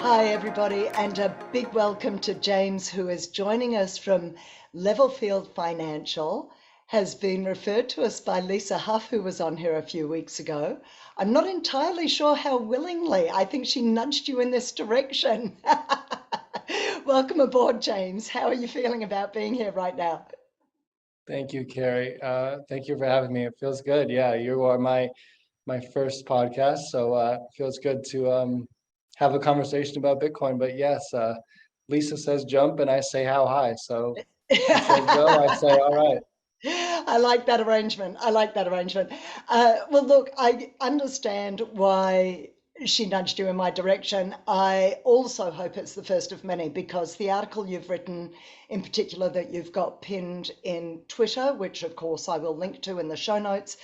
Hi, everybody, and a big welcome to James, who is joining us from Levelfield Financial, has been referred to us by Lisa Huff, who was on here a few weeks ago. I'm not entirely sure how willingly. I think she nudged you in this direction. Welcome aboard, James. How are you feeling about being here right now? Thank you, Carrie. Thank you for having me. It feels good. Yeah, you are my first podcast, so it feels good to have a conversation about Bitcoin. But yes, Lisa says jump, and I say how high. So she says go, I say all right. I like that arrangement. I like that arrangement. Well, look, I understand why she nudged you in my direction. I also hope it's the first of many because the article you've written, in particular, that you've got pinned in Twitter, which of course I will link to in the show notes,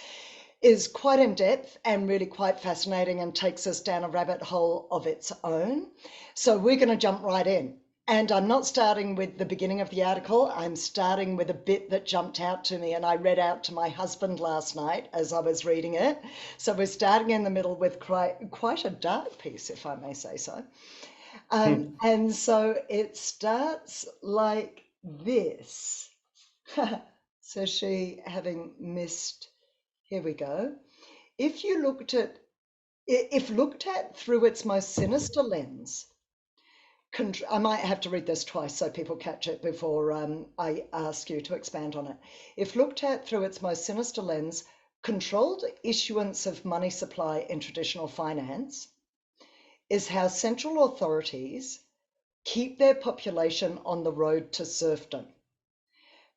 is quite in depth and really quite fascinating and takes us down a rabbit hole of its own. So we're going to jump right in. And I'm not starting with the beginning of the article. I'm starting with a bit that jumped out to me and I read out to my husband last night as I was reading it. So we're starting in the middle with quite a dark piece, if I may say so. And so it starts like this. So she, having missed, here we go. If you looked at, if looked at through its most sinister lens, I might have to read this twice so people catch it before I ask you to expand on it. If looked at through its most sinister lens, controlled issuance of money supply in traditional finance is how central authorities keep their population on the road to serfdom.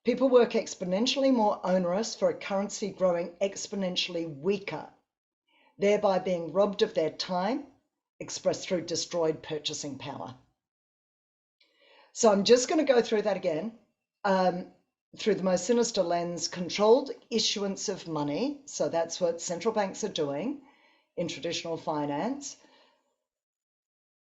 People work exponentially more onerous for a currency growing exponentially weaker, thereby being robbed of their time, expressed through destroyed purchasing power. So I'm just going to go through that again. Through the most sinister lens, controlled issuance of money. So that's what central banks are doing in traditional finance,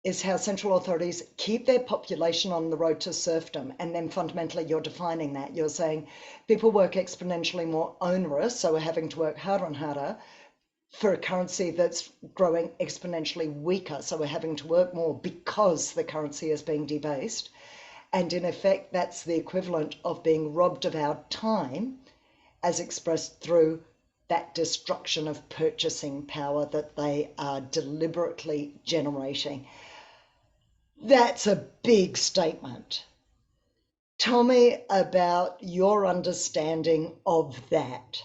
is how central authorities keep their population on the road to serfdom. And then fundamentally, you're defining that. You're saying people work exponentially more onerous, so we're having to work harder and harder for a currency that's growing exponentially weaker. So we're having to work more because the currency is being debased. And in effect, that's the equivalent of being robbed of our time as expressed through that destruction of purchasing power that they are deliberately generating. That's a big statement. Tell me about your understanding of that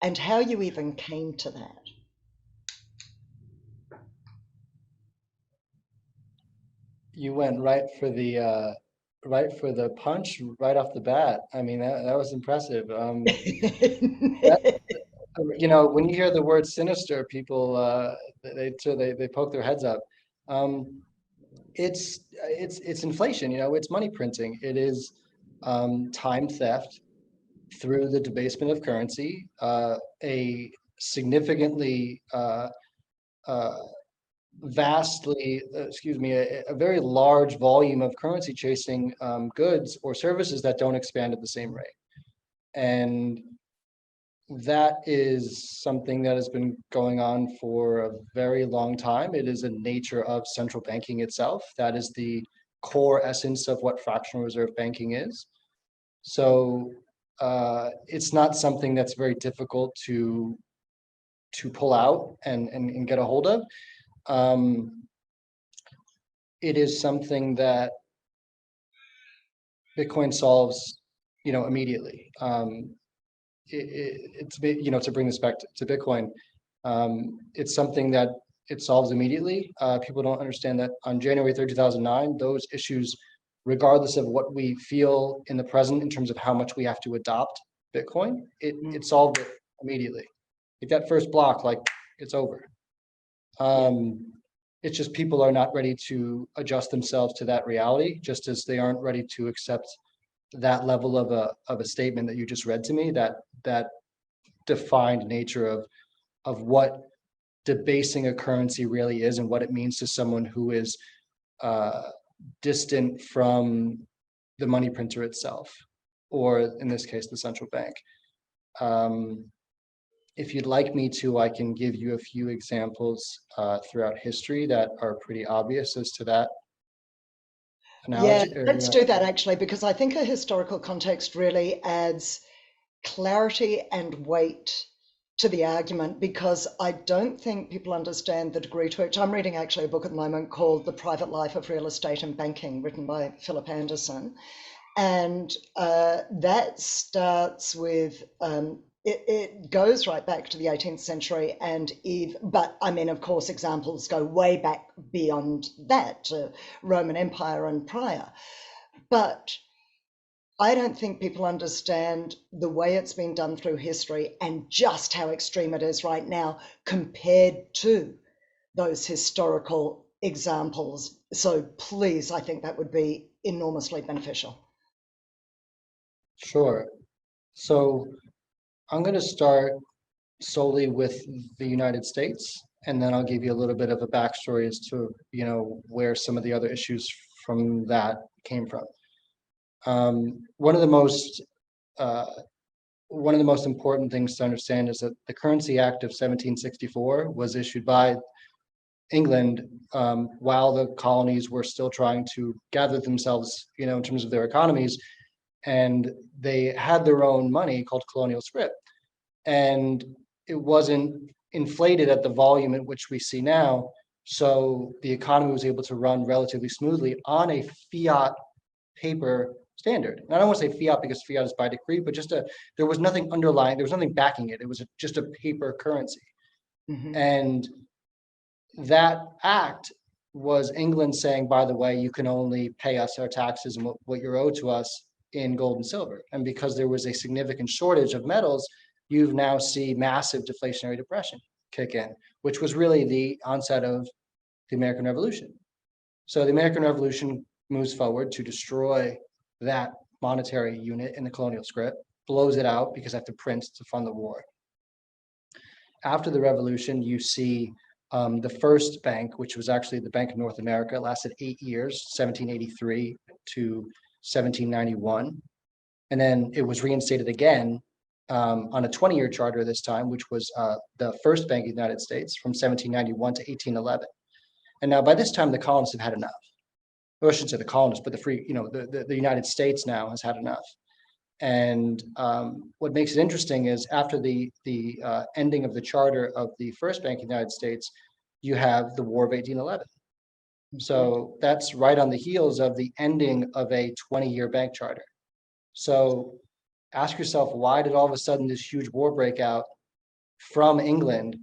and how you even came to that. You went right for the punch right off the bat. I mean, that was impressive. That, when you hear the word sinister, people they poke their heads up. Um, it's inflation. It's money printing. It is time theft through the debasement of currency. A significantly uh, vastly, excuse me, a very large volume of currency chasing goods or services that don't expand at the same rate. And that is something that has been going on for a very long time. It is a nature of central banking itself. That is the core essence of what fractional reserve banking is. So it's not something that's very difficult to pull out and get a hold of. It is something that Bitcoin solves, immediately. To bring this back to Bitcoin, it's something that it solves immediately. People don't understand that on January 3rd, 2009, those issues, regardless of what we feel in the present in terms of how much we have to adopt Bitcoin, it solved it immediately. Like that first block, like it's over. It's just people are not ready to adjust themselves to that reality, just as they aren't ready to accept that level of a statement that you just read to me, that defined nature of what debasing a currency really is and what it means to someone who is distant from the money printer itself, or in this case, the central bank. If you'd like me to, I can give you a few examples throughout history that are pretty obvious as to that Yeah, analogy. Or, let's do that actually, because I think a historical context really adds clarity and weight to the argument, because I don't think people understand the degree to which I'm reading actually a book at the moment called The Private Life of Real Estate and Banking, written by Philip Anderson. And that starts with it goes right back to the 18th century, and but I mean, of course, examples go way back beyond that to Roman Empire and prior. But I don't think people understand the way it's been done through history and just how extreme it is right now compared to those historical examples. So please, I think that would be enormously beneficial. sure. So I'm going to start solely with the United States, and then I'll give you a little bit of a backstory as to, where some of the other issues from that came from. Um, one of the most uh, one of the most important things to understand is that the Currency Act of 1764 was issued by England while the colonies were still trying to gather themselves, in terms of their economies, and they had their own money called colonial scrip, and it wasn't inflated at the volume at which we see now. So the economy was able to run relatively smoothly on a fiat paper standard. And I don't want to say fiat because fiat is by decree, but there was nothing underlying, there was nothing backing it. It was just a paper currency. Mm-hmm. And that act was England saying, by the way, you can only pay us our taxes and what you're owed to us in gold and silver. And because there was a significant shortage of metals, you now see massive deflationary depression kick in, which was really the onset of the American Revolution. So the American Revolution moves forward to destroy that monetary unit in the colonial scrip, blows it out because they have to print to fund the war. After the revolution, you see the first bank, which was actually the Bank of North America, lasted 8 years, 1783 to 1791. And then it was reinstated again on a 20-year charter this time, which was the first Bank of the United States from 1791 to 1811. And now by this time, the colonists have had enough. Well, I shouldn't say the colonists, but the United States now has had enough. And what makes it interesting is after the ending of the charter of the first Bank of the United States, you have the War of 1811. So that's right on the heels of the ending of a 20-year bank charter. So ask yourself, why did all of a sudden this huge war break out from England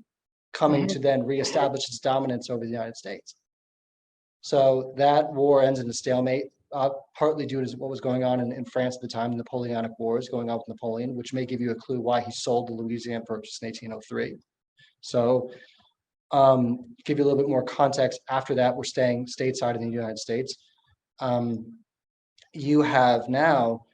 coming to then reestablish its dominance over the United States? So that war ends in a stalemate, partly due to what was going on in France at the time, the Napoleonic Wars going on with Napoleon, which may give you a clue why he sold the Louisiana Purchase in 1803. So give you a little bit more context. After that, we're staying stateside in the United States. You have now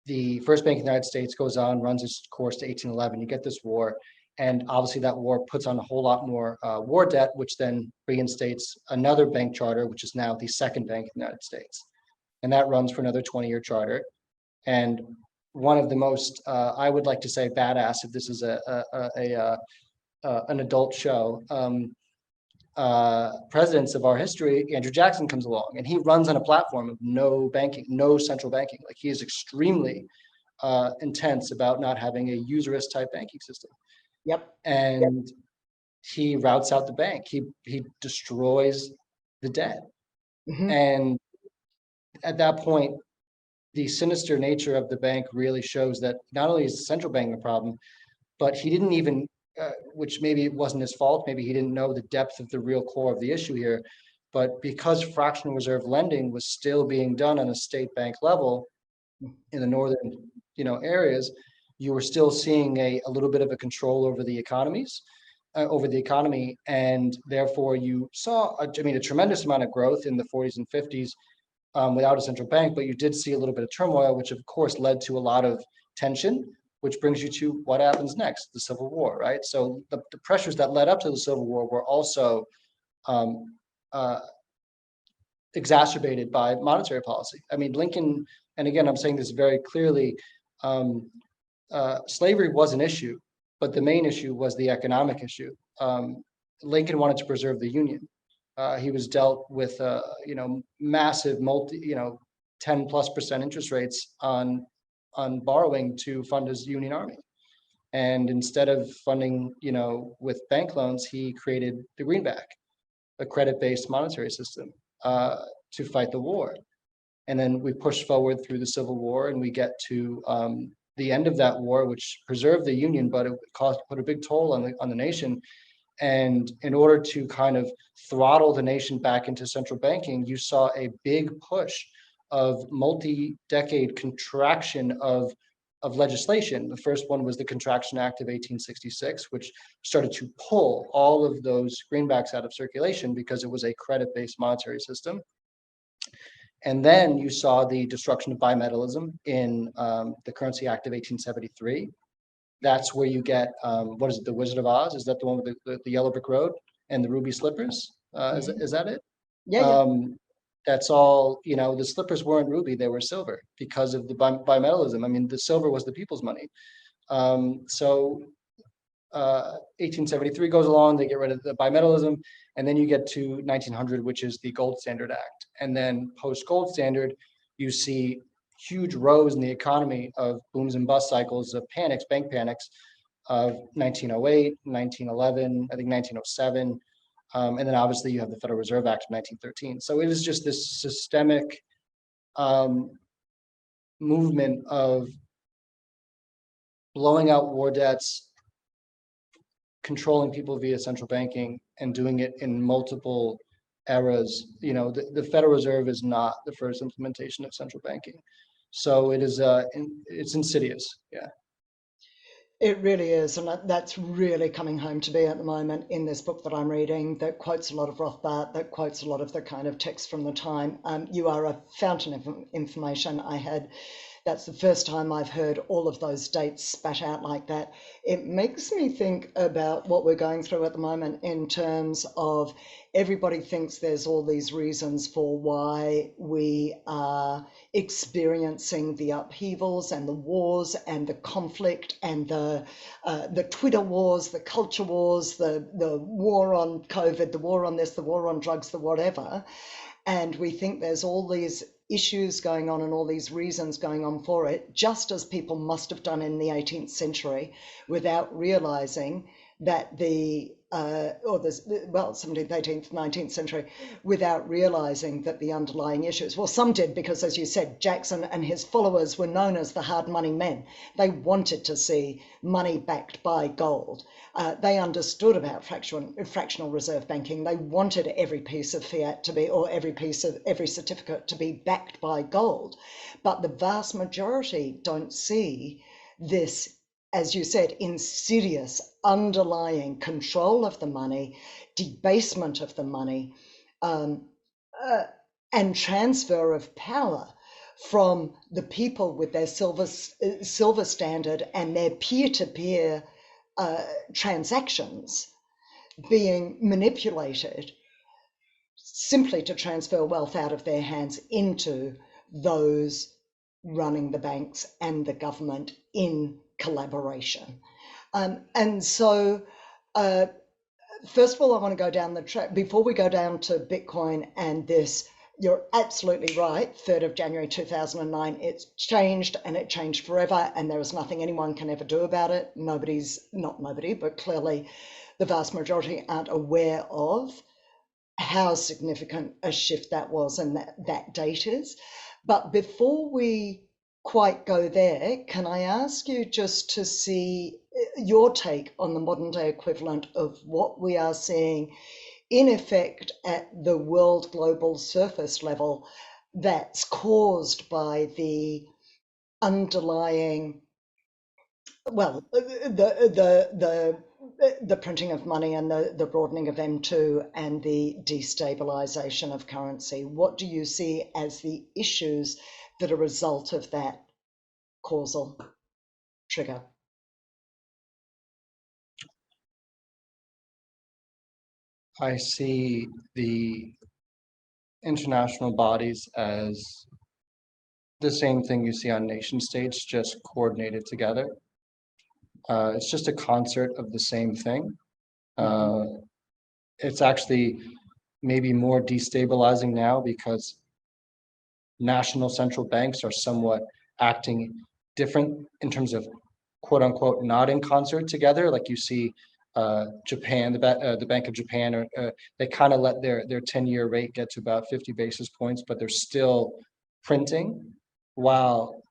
the first Bank of the United States goes on, runs its course to 1811. You get this war. And obviously that war puts on a whole lot more war debt, which then reinstates another bank charter, which is now the second Bank of the United States. And that runs for another 20-year charter. And one of the most, I would like to say, badass, if this is an adult show, presidents of our history, Andrew Jackson comes along, and he runs on a platform of no banking, no central banking. Like, he is extremely intense about not having a usurous type banking system. Yep. And he routes out the bank. He destroys the debt. And at that point, the sinister nature of the bank really shows that not only is the central bank a problem, but he didn't even, which maybe it wasn't his fault, maybe he didn't know the depth of the real core of the issue here, but because fractional reserve lending was still being done on a state bank level in the northern, areas, you were still seeing a little bit of a control over the economies, over the economy, and therefore you saw, a tremendous amount of growth in the 40s and 50s without a central bank, but you did see a little bit of turmoil, which of course led to a lot of tension, which brings you to what happens next, the Civil War, right? So the pressures that led up to the Civil War were also exacerbated by monetary policy. I mean, Lincoln, and again, I'm saying this very clearly, slavery was an issue, but the main issue was the economic issue. Lincoln wanted to preserve the Union. He was dealt with, massive 10+% interest rates on borrowing to fund his Union Army. And instead of funding, with bank loans, he created the greenback, a credit-based monetary system, to fight the war. And then we push forward through the Civil War, and we get to the end of that war, which preserved the Union, but it put a big toll on the nation. And in order to kind of throttle the nation back into central banking, you saw a big push of multi-decade contraction of legislation. The first one was the Contraction Act of 1866, which started to pull all of those greenbacks out of circulation because it was a credit-based monetary system. And then you saw the destruction of bimetallism in the Currency Act of 1873. That's where you get, what is it, the Wizard of Oz? Is that the one with the yellow brick road and the ruby slippers? Is that it? Yeah. That's all, the slippers weren't ruby, they were silver because of the bimetallism. I mean, the silver was the people's money. So 1873 goes along, they get rid of the bimetallism, and then you get to 1900, which is the Gold Standard Act. And then post-Gold Standard, you see huge rose in the economy of booms and bust cycles of panics, bank panics of 1908, 1911, I think 1907. And then obviously you have the Federal Reserve Act of 1913. So it is just this systemic movement of blowing out war debts, controlling people via central banking, and doing it in multiple eras. The Federal Reserve is not the first implementation of central banking. So it is, it's insidious. Yeah. It really is, and that's really coming home to me at the moment in this book that I'm reading that quotes a lot of Rothbard, that quotes a lot of the kind of text from the time. You are a fountain of information. That's the first time I've heard all of those dates spat out like that. It makes me think about what we're going through at the moment in terms of everybody thinks there's all these reasons for why we are experiencing the upheavals and the wars and the conflict and the Twitter wars, the culture wars, the war on COVID, the war on this, the war on drugs, the whatever. And we think there's all these issues going on and all these reasons going on for it, just as people must have done in the 18th century without realizing that 17th, 18th, 19th century, without realizing that the underlying issues, well, some did because, as you said, Jackson and his followers were known as the hard money men. They wanted to see money backed by gold. They understood about fractional reserve banking. They wanted every piece of fiat to be, or every certificate to be backed by gold. But the vast majority don't see this, as you said, insidious underlying control of the money, debasement of the money, and transfer of power from the people with their silver standard and their peer-to-peer transactions being manipulated simply to transfer wealth out of their hands into those running the banks and the government in collaboration. And so, first of all, I want to go down the track. Before we go down to Bitcoin and this, you're absolutely right. 3rd of January 2009, it's changed, and it changed forever, and there is nothing anyone can ever do about it. Not nobody, but clearly the vast majority aren't aware of how significant a shift that was and that date is. But before we quite go there, can I ask you just to see your take on the modern day equivalent of what we are seeing in effect at the world global surface level that's caused by the underlying, well, the printing of money and the broadening of M2 and the destabilization of currency? What do you see as the issues that are a result of that causal trigger? I see the international bodies as the same thing you see on nation states, just coordinated together. It's just a concert of the same thing. Mhm. It's actually maybe more destabilizing now because national central banks are somewhat acting different in terms of quote unquote not in concert together. Like you see Japan, the Bank of Japan, they kind of let their 10-year rate get to about 50 basis points, but they're still printing. While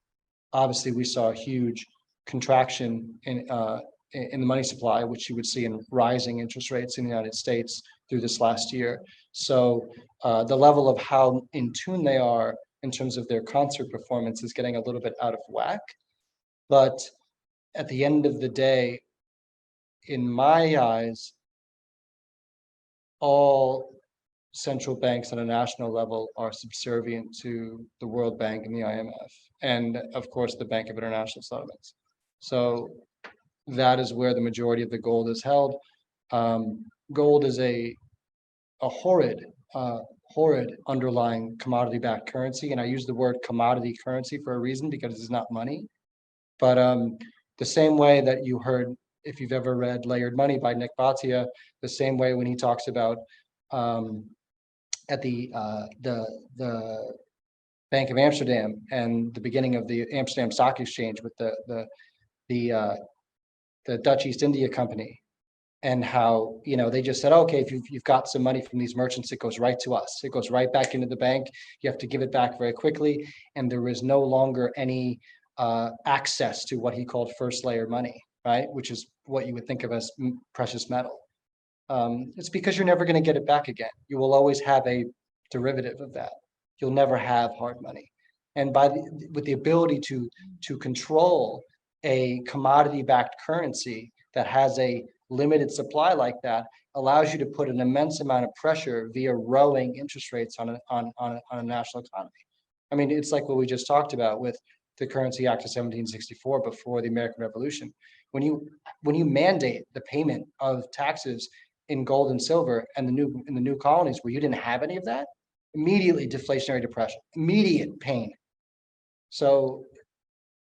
obviously we saw a huge contraction in the money supply, which you would see in rising interest rates in the United States through this last year. So the level of how in tune they are in terms of their concert performance is getting a little bit out of whack. But at the end of the day, in my eyes, all central banks on a national level are subservient to the World Bank and the IMF, and of course the Bank of International Settlements. So that is where the majority of the gold is held. Gold is a horrid, horrid underlying commodity-backed currency, and I use the word commodity currency for a reason because it's not money. But the same way that you heard, if you've ever read Layered Money by Nik Bhatia, the same way when he talks about at the Bank of Amsterdam and the beginning of the Amsterdam Stock Exchange with the Dutch East India Company, and how they just said, okay, if you've got some money from these merchants, it goes right to us. It goes right back into the bank. You have to give it back very quickly, and there is no longer any access to what he called first layer money, right? Which is what you would think of as precious metal. It's because you're never going to get it back again. You will always have a derivative of that. You'll never have hard money. And with the ability to control a commodity-backed currency that has a limited supply like that, allows you to put an immense amount of pressure via rowing interest rates on a national economy. I mean, it's like what we just talked about with the Currency Act of 1764 before the American Revolution. When you mandate the payment of taxes in gold and silver and in the new colonies where you didn't have any of that, immediately deflationary depression, immediate pain. So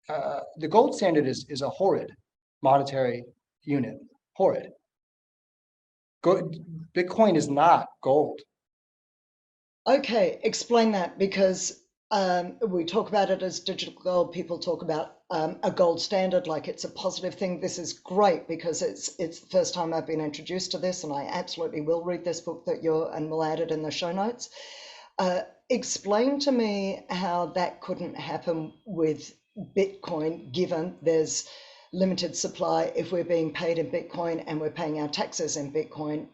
the gold standard is a horrid monetary unit, horrid. Bitcoin is not gold. Okay, explain that because we talk about it as digital gold. People talk about a gold standard like it's a positive thing. This is great because it's the first time I've been introduced to this, and I absolutely will read this book and we'll add it in the show notes. Explain to me how that couldn't happen with Bitcoin, given there's limited supply. If we're being paid in Bitcoin and we're paying our taxes in Bitcoin,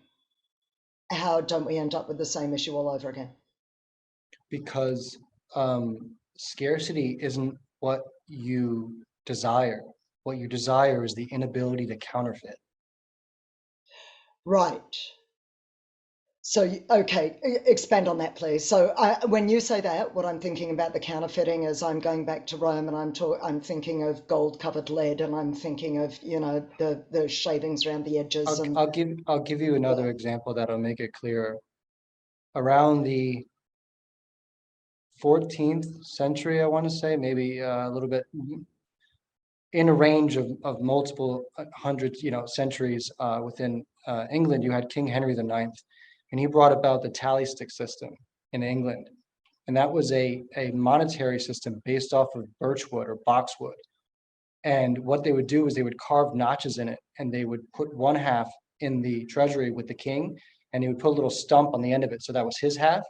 how don't we end up with the same issue all over again? Because scarcity isn't what you desire. What you desire is the inability to counterfeit. Right. So, okay, expand on that, please. So, when you say that, what I'm thinking about the counterfeiting is I'm going back to Rome and I'm thinking of gold-covered lead, and I'm thinking of the shavings around the edges and I'll give you another example that'll make it clearer. Around the 14th century, I want to say, maybe a little bit in a range of multiple hundreds, centuries within England, you had King Henry IX, and he brought about the tally stick system in England. And that was a monetary system based off of birchwood or boxwood. And what they would do is they would carve notches in it, and they would put one half in the treasury with the king, and he would put a little stump on the end of it. So that was his half.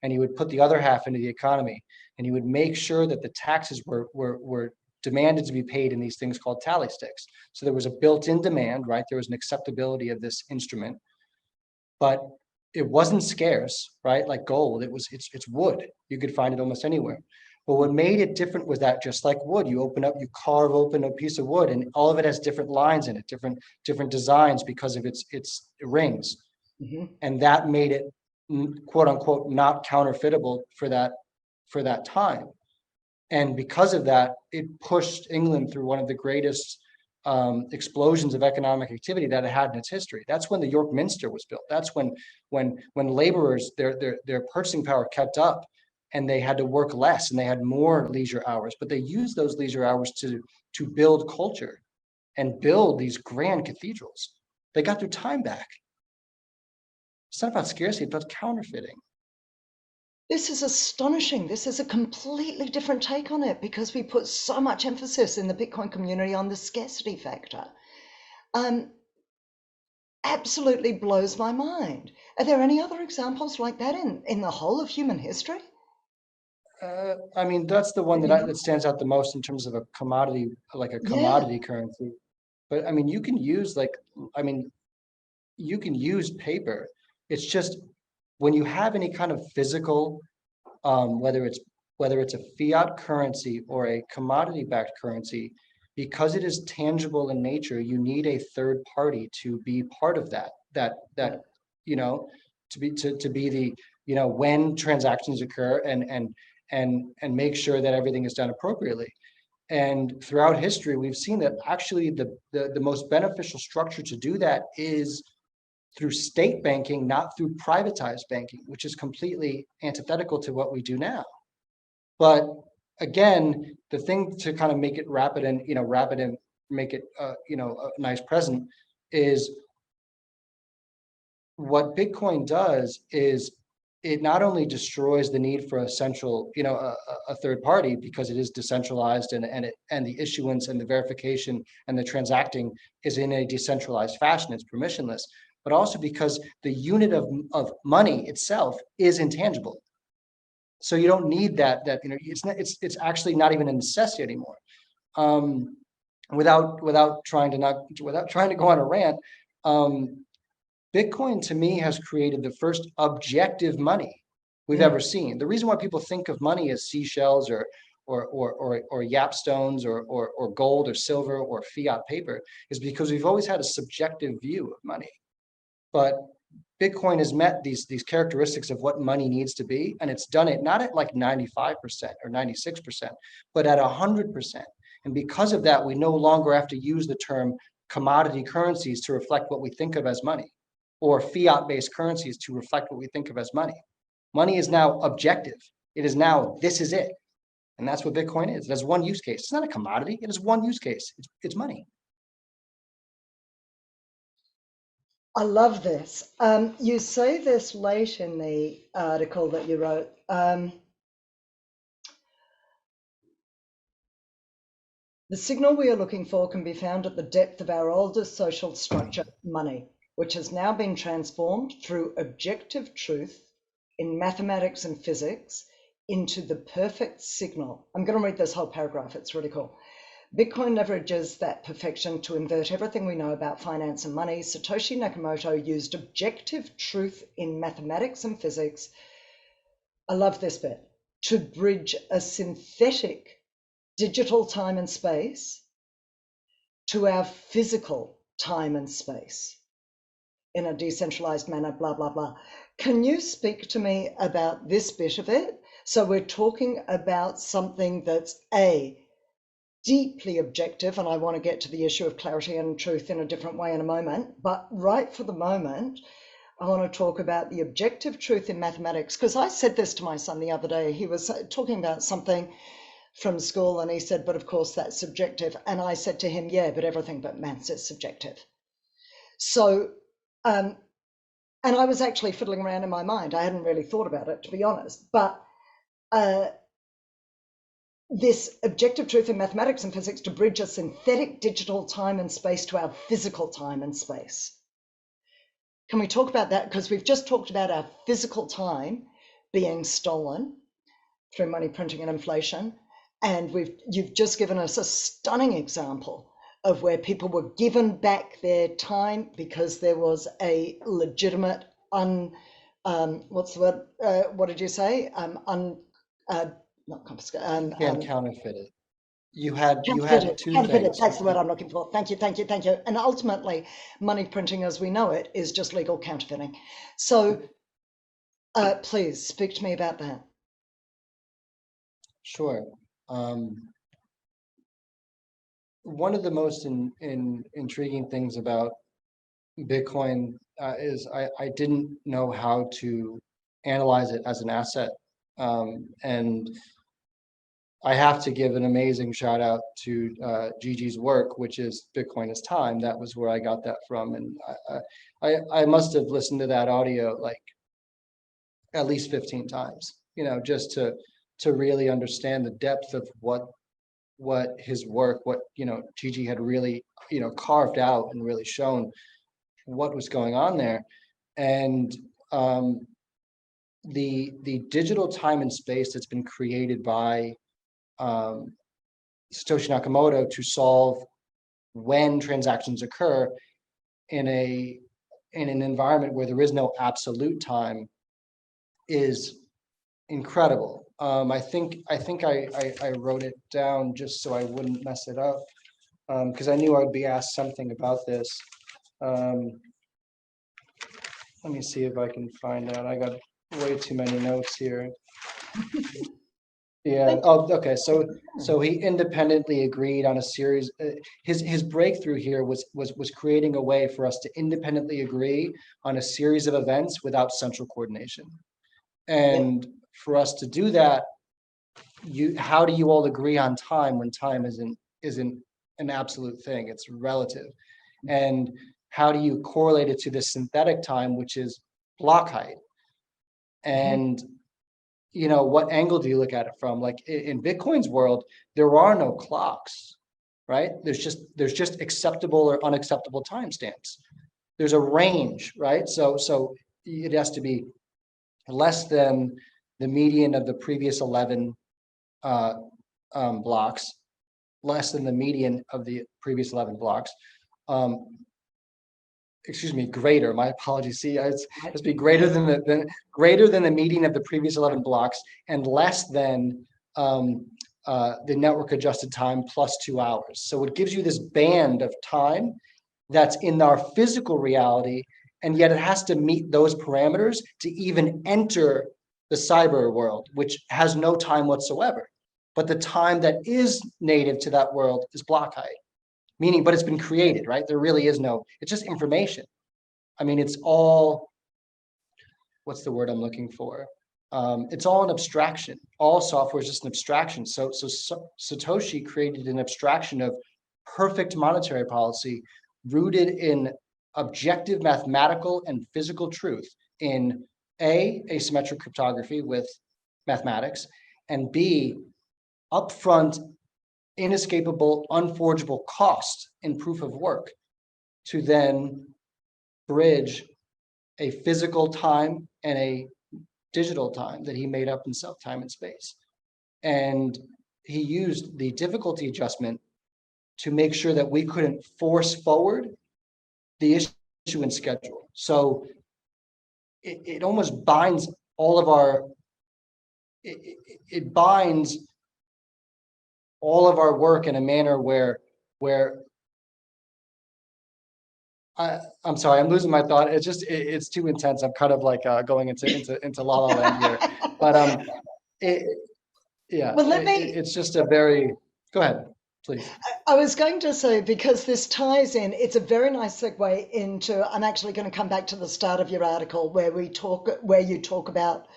And he would put the other half into the economy. And he would make sure that the taxes were demanded to be paid in these things called tally sticks. So there was a built-in demand, right? There was an acceptability of this instrument, but it wasn't scarce, right? Like gold, it's wood. You could find it almost anywhere. But what made it different was that just like wood, you carve open a piece of wood, and all of it has different lines in it, different designs because of its rings, and that made it quote unquote not counterfeitable for that time. And because of that, it pushed England through one of the greatest explosions of economic activity that it had in its history. That's when the York Minster was built. That's when laborers, their purchasing power kept up, and they had to work less and they had more leisure hours, but they used those leisure hours to build culture. and build these grand cathedrals. They got their time back. It's not about scarcity, it's about counterfeiting. This is astonishing. This is a completely different take on it because we put so much emphasis in the Bitcoin community on the scarcity factor. Absolutely blows my mind. Are there any other examples like that in the whole of human history? I mean, that's the one that stands out the most in terms of a commodity, like a Yeah, commodity currency. But I mean, you can use you can use paper. It's just when you have any kind of physical, whether it's a fiat currency or a commodity-backed currency, because it is tangible in nature, you need a third party to be part of that, right. you know, to be the, when transactions occur and make sure that everything is done appropriately. And throughout history, we've seen that actually the most beneficial structure to do that is through state banking, not through privatized banking, which is completely antithetical to what we do now. But again, the thing to kind of make it rapid and make it a nice present is what Bitcoin does is it not only destroys the need for a central, a third party because it is decentralized and the issuance and the verification and the transacting is in a decentralized fashion, it's permissionless, but also because the unit of money itself is intangible. So you don't need it's actually not even a necessity anymore. Without trying to go on a rant, Bitcoin to me has created the first objective money we've ever seen. The reason why people think of money as seashells or yapstones or gold or silver or fiat paper is because we've always had a subjective view of money. But Bitcoin has met these characteristics of what money needs to be, and it's done it not at like 95% or 96%, but at 100%. And because of that, we no longer have to use the term commodity currencies to reflect what we think of as money, or fiat-based currencies to reflect what we think of as money. Money is now objective. It is now, this is it. And that's what Bitcoin is. It has one use case. It's not a commodity. It has one use case. It's money. I love this. You say this late in the article that you wrote. The signal we are looking for can be found at the depth of our oldest social structure, money, which has now been transformed through objective truth in mathematics and physics into the perfect signal. I'm going to read this whole paragraph. It's really cool. Bitcoin leverages that perfection to invert everything we know about finance and money. Satoshi Nakamoto used objective truth in mathematics and physics. I love this bit. To bridge a synthetic digital time and space to our physical time and space in a decentralized manner, blah, blah, blah. Can you speak to me about this bit of it? So we're talking about something that's deeply objective, and I want to get to the issue of clarity and truth in a different way in a moment, but right for the moment, I want to talk about the objective truth in mathematics, because I said this to my son the other day. He was talking about something from school and he said, but of course that's subjective. And I said to him, yeah, but everything but maths is subjective. So, and I was actually fiddling around in my mind. I hadn't really thought about it, to be honest, but this objective truth in mathematics and physics to bridge a synthetic digital time and space to our physical time and space. Can we talk about that? Because we've just talked about our physical time being stolen through money printing and inflation. And you've just given us a stunning example of where people were given back their time because there was a legitimate what's the word? What did you say? Not confiscate. You can't counterfeit it. You had two Counterfeited, things. that's the word I'm looking for. Thank you, thank you, thank you. And ultimately, money printing as we know it is just legal counterfeiting. So please speak to me about that. Sure. One of the most intriguing things about Bitcoin is I didn't know how to analyze it as an asset. And I have to give an amazing shout out to Gigi's work, which is Bitcoin is Time. That was where I got that from, and I must have listened to that audio like at least 15 times, just to really understand the depth of what his work, what Gigi had really carved out and really shown what was going on there, and the digital time and space that's been created by Satoshi Nakamoto to solve when transactions occur in an environment where there is no absolute time is incredible. I think I wrote it down just so I wouldn't mess it up, because I knew I would be asked something about this. Um, let me see if I can find out. I got way too many notes here. Yeah. Oh, okay. So he independently agreed on a series. His breakthrough here was creating a way for us to independently agree on a series of events without central coordination. Yeah. And for us to do that, how do you all agree on time when time isn't an absolute thing? It's relative. And how do you correlate it to the synthetic time, which is block height? And what angle do you look at it from? Like in Bitcoin's world, there are no clocks, right? There's just acceptable or unacceptable timestamps. There's a range, right? So it has to be less than the median of the previous 11 blocks, less than the median of the previous 11 blocks. Excuse me, greater. My apologies. See, it's to be greater than the median of the previous 11 blocks and less than the network adjusted time plus 2 hours. So it gives you this band of time that's in our physical reality, and yet it has to meet those parameters to even enter the cyber world, which has no time whatsoever. But the time that is native to that world is block height, meaning, but it's been created, right? There really is it's just information. I mean, it's all, what's the word I'm looking for? It's all an abstraction. All software is just an abstraction. So Satoshi created an abstraction of perfect monetary policy rooted in objective mathematical and physical truth in asymmetric cryptography with mathematics, and B, upfront, inescapable, unforgeable cost in proof of work to then bridge a physical time and a digital time that he made up himself, time and space. And he used the difficulty adjustment to make sure that we couldn't force forward the issuance schedule. So it almost binds all of our, it binds all of our work in a manner where I'm sorry, I'm losing my thought. It's too intense. I'm kind of like going into la la land here. But Well, it's just a very, go ahead, please. I was going to say, because this ties in, it's a very nice segue into, I'm actually going to come back to the start of your article where you talk about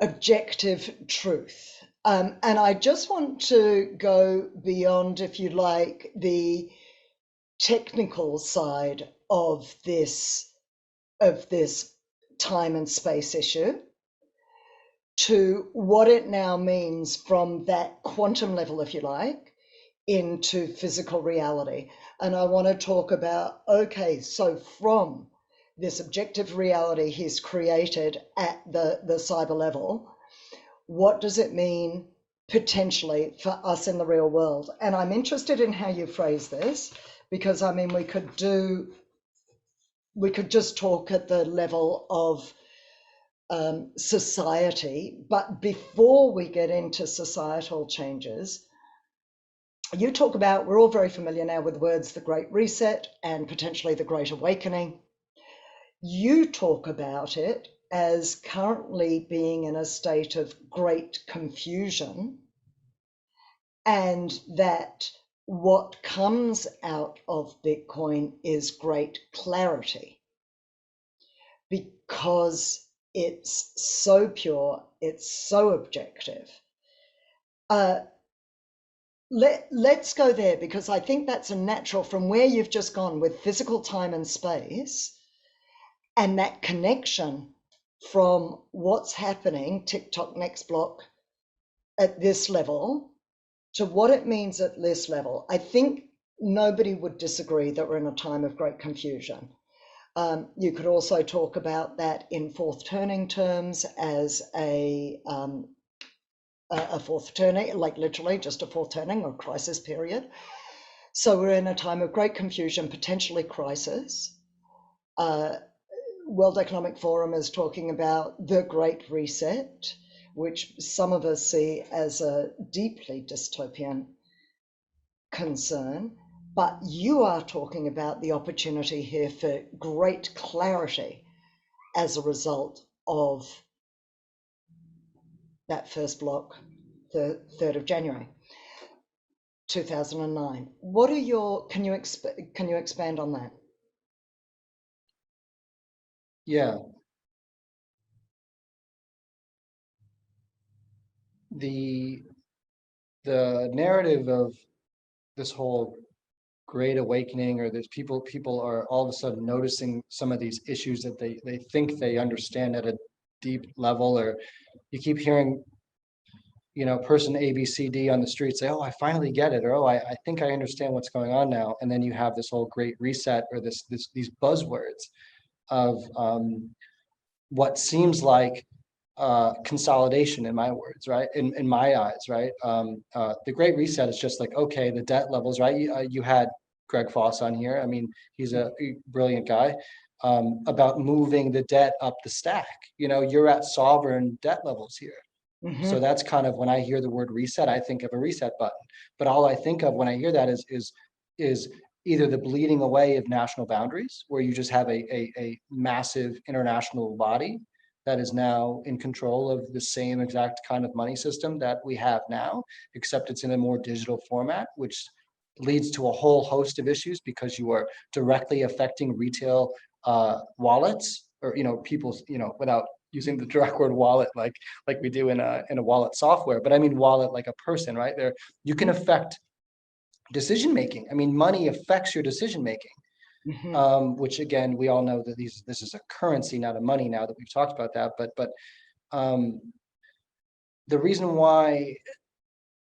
objective truth. And I just want to go beyond, if you like, the technical side of this time and space issue to what it now means from that quantum level, if you like, into physical reality. And I want to talk about, okay, so from this objective reality he's created at the cyber level, what does it mean potentially for us in the real world? And I'm interested in how you phrase this, because I mean, we could just talk at the level of society, but before we get into societal changes, you talk about, we're all very familiar now with the words the Great Reset and potentially the Great Awakening. You talk about it as currently being in a state of great confusion, and that what comes out of Bitcoin is great clarity because it's so pure, it's so objective, Uh, let's go there, because I think that's a natural from where you've just gone with physical time and space, and that connection from what's happening, TikTok next block at this level, to what it means at this level. I think nobody would disagree that we're in a time of great confusion. You could also talk about that in fourth turning terms as a fourth turning, like literally just a fourth turning or crisis period. So we're in a time of great confusion, potentially crisis. World Economic Forum is talking about the Great Reset, which some of us see as a deeply dystopian concern. But you are talking about the opportunity here for great clarity as a result of that first block, the 3rd of January 2009. What are your, can you expand on that? Yeah, the narrative of this whole great awakening, or this people are all of a sudden noticing some of these issues that they think they understand at a deep level, or you keep hearing, person A, B, C, D on the street say, oh, I finally get it, or oh, I think I understand what's going on now. And then you have this whole great reset, or these buzzwords of what seems like consolidation, in my words, right? In my eyes, right? The Great Reset is just like, okay, the debt levels, right? You had Greg Foss on here. I mean, he's a brilliant guy, about moving the debt up the stack. You're at sovereign debt levels here. So that's kind of, when I hear the word reset, I think of a reset button. But all I think of when I hear that is either the bleeding away of national boundaries, where you just have a massive international body that is now in control of the same exact kind of money system that we have now, except it's in a more digital format, which leads to a whole host of issues, because you are directly affecting retail wallets, or people's, without using the direct word wallet like we do in a wallet software, but I mean wallet like a person, right? There you can affect decision making. I mean, money affects your decision making. Which again, we all know that this is a currency, not a money, now that we've talked about that. But the reason why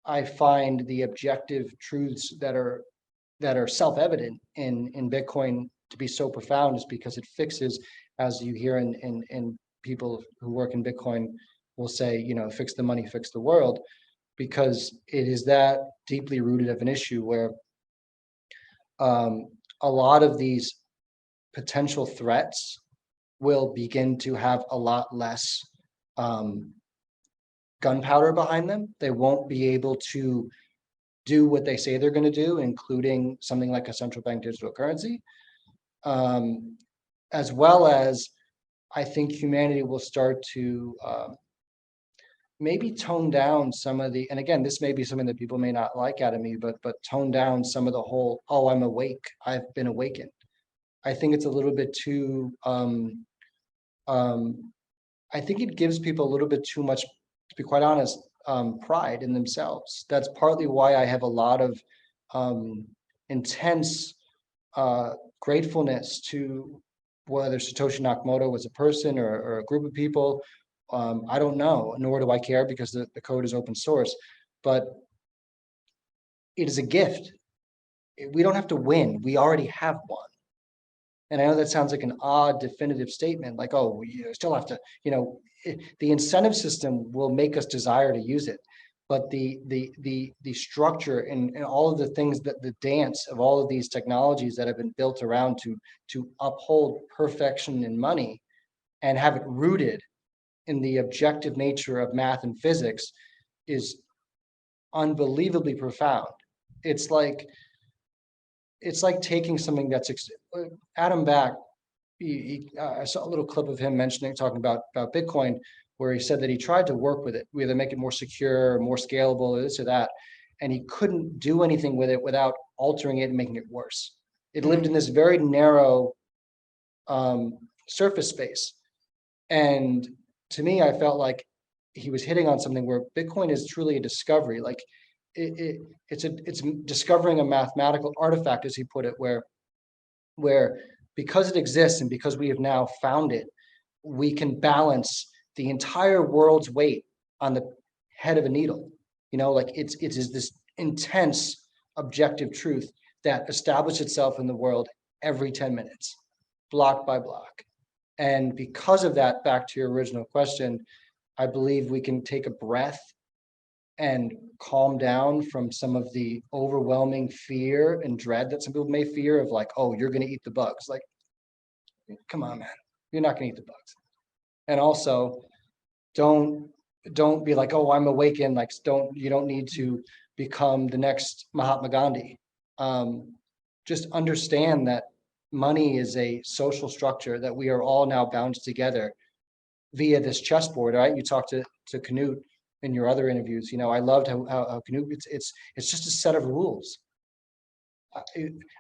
I find the objective truths that are self-evident in Bitcoin to be so profound is because it fixes, as you hear in people who work in Bitcoin will say, fix the money, fix the world, because it is that deeply rooted of an issue where a lot of these potential threats will begin to have a lot less gunpowder behind them. They won't be able to do what they say they're going to do, including something like a central bank digital currency, as well as I think humanity will start to maybe tone down some of the, and again, this may be something that people may not like out of me, but tone down some of the whole, oh, I'm awake, I've been awakened. I think it's a little bit too, I think it gives people a little bit too much, to be quite honest, pride in themselves. That's partly why I have a lot of intense gratefulness to whether Satoshi Nakamoto was a person or a group of people. I don't know, nor do I care, because the code is open source, but it is a gift. We don't have to win. We already have one. And I know that sounds like an odd definitive statement, like, oh, we still have to, the incentive system will make us desire to use it. But the structure and all of the things, that the dance of all of these technologies that have been built around to uphold perfection in money and have it rooted in the objective nature of math and physics is unbelievably profound. It's like taking something that's Adam Back. I saw a little clip of him talking about Bitcoin, where he said that he tried to work with it, whether make it more secure, more scalable, or this or that, and he couldn't do anything with it without altering it and making it worse. It lived in this very narrow surface space, and to me, I felt like he was hitting on something where Bitcoin is truly a discovery. Like it's discovering a mathematical artifact, as he put it, where because it exists and because we have now found it, we can balance the entire world's weight on the head of a needle. Like it is this intense objective truth that establishes itself in the world every 10 minutes, block by block. And because of that, back to your original question, I believe we can take a breath and calm down from some of the overwhelming fear and dread that some people may fear of, like, oh, you're going to eat the bugs. Like, come on, man, you're not going to eat the bugs. And also, don't be like, oh, I'm awakened. Like, you don't need to become the next Mahatma Gandhi. Just understand that money is a social structure that we are all now bound together via this chessboard, right? You talked to Canute in your other interviews. I loved how Canute, it's just a set of rules.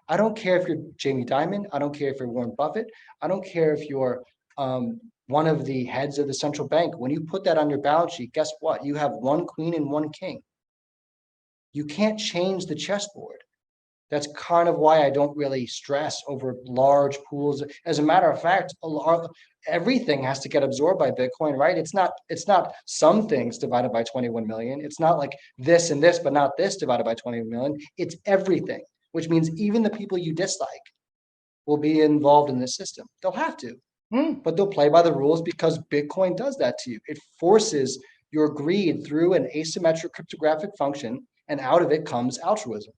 I don't care if you're Jamie Dimon. I don't care if you're Warren Buffett. I don't care if you're one of the heads of the central bank. When you put that on your balance sheet, guess what? You have one queen and one king. You can't change the chessboard. That's kind of why I don't really stress over large pools. As a matter of fact, everything has to get absorbed by Bitcoin, right? It's not some things divided by 21 million. It's not like this and this, but not this divided by 21 million. It's everything, which means even the people you dislike will be involved in this system. They'll have to, but they'll play by the rules because Bitcoin does that to you. It forces your greed through an asymmetric cryptographic function, and out of it comes altruism,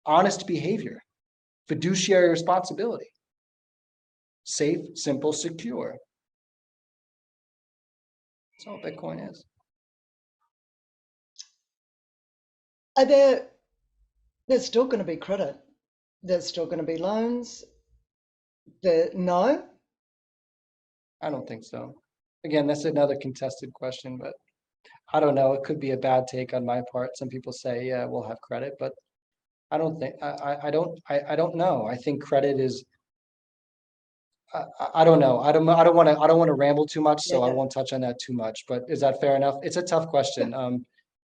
honest behavior, fiduciary responsibility, safe, simple, secure. That's all Bitcoin is. There's still going to be credit. There's still going to be loans. No? I don't think so. Again, that's another contested question, but I don't know. It could be a bad take on my part. Some people say, yeah, we'll have credit, but I don't think, I don't know. I think credit is, I don't know. I don't want to ramble too much, so I Yeah. won't touch on that too much, but is that fair enough? It's a tough question.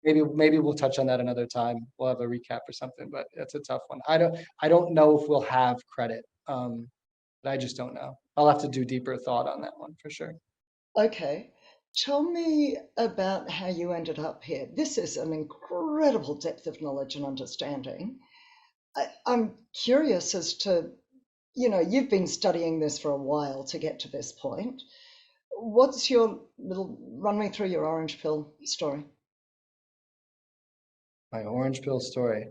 Maybe we'll touch on that another time. We'll have a recap or something, but it's a tough one. I don't know if we'll have credit. But I just don't know. I'll have to do deeper thought on that one for sure. Okay. Tell me about how you ended up here. This is an incredible depth of knowledge and understanding. I'm curious as to, you've been studying this for a while to get to this point. What's run me through your orange pill story? My orange pill story.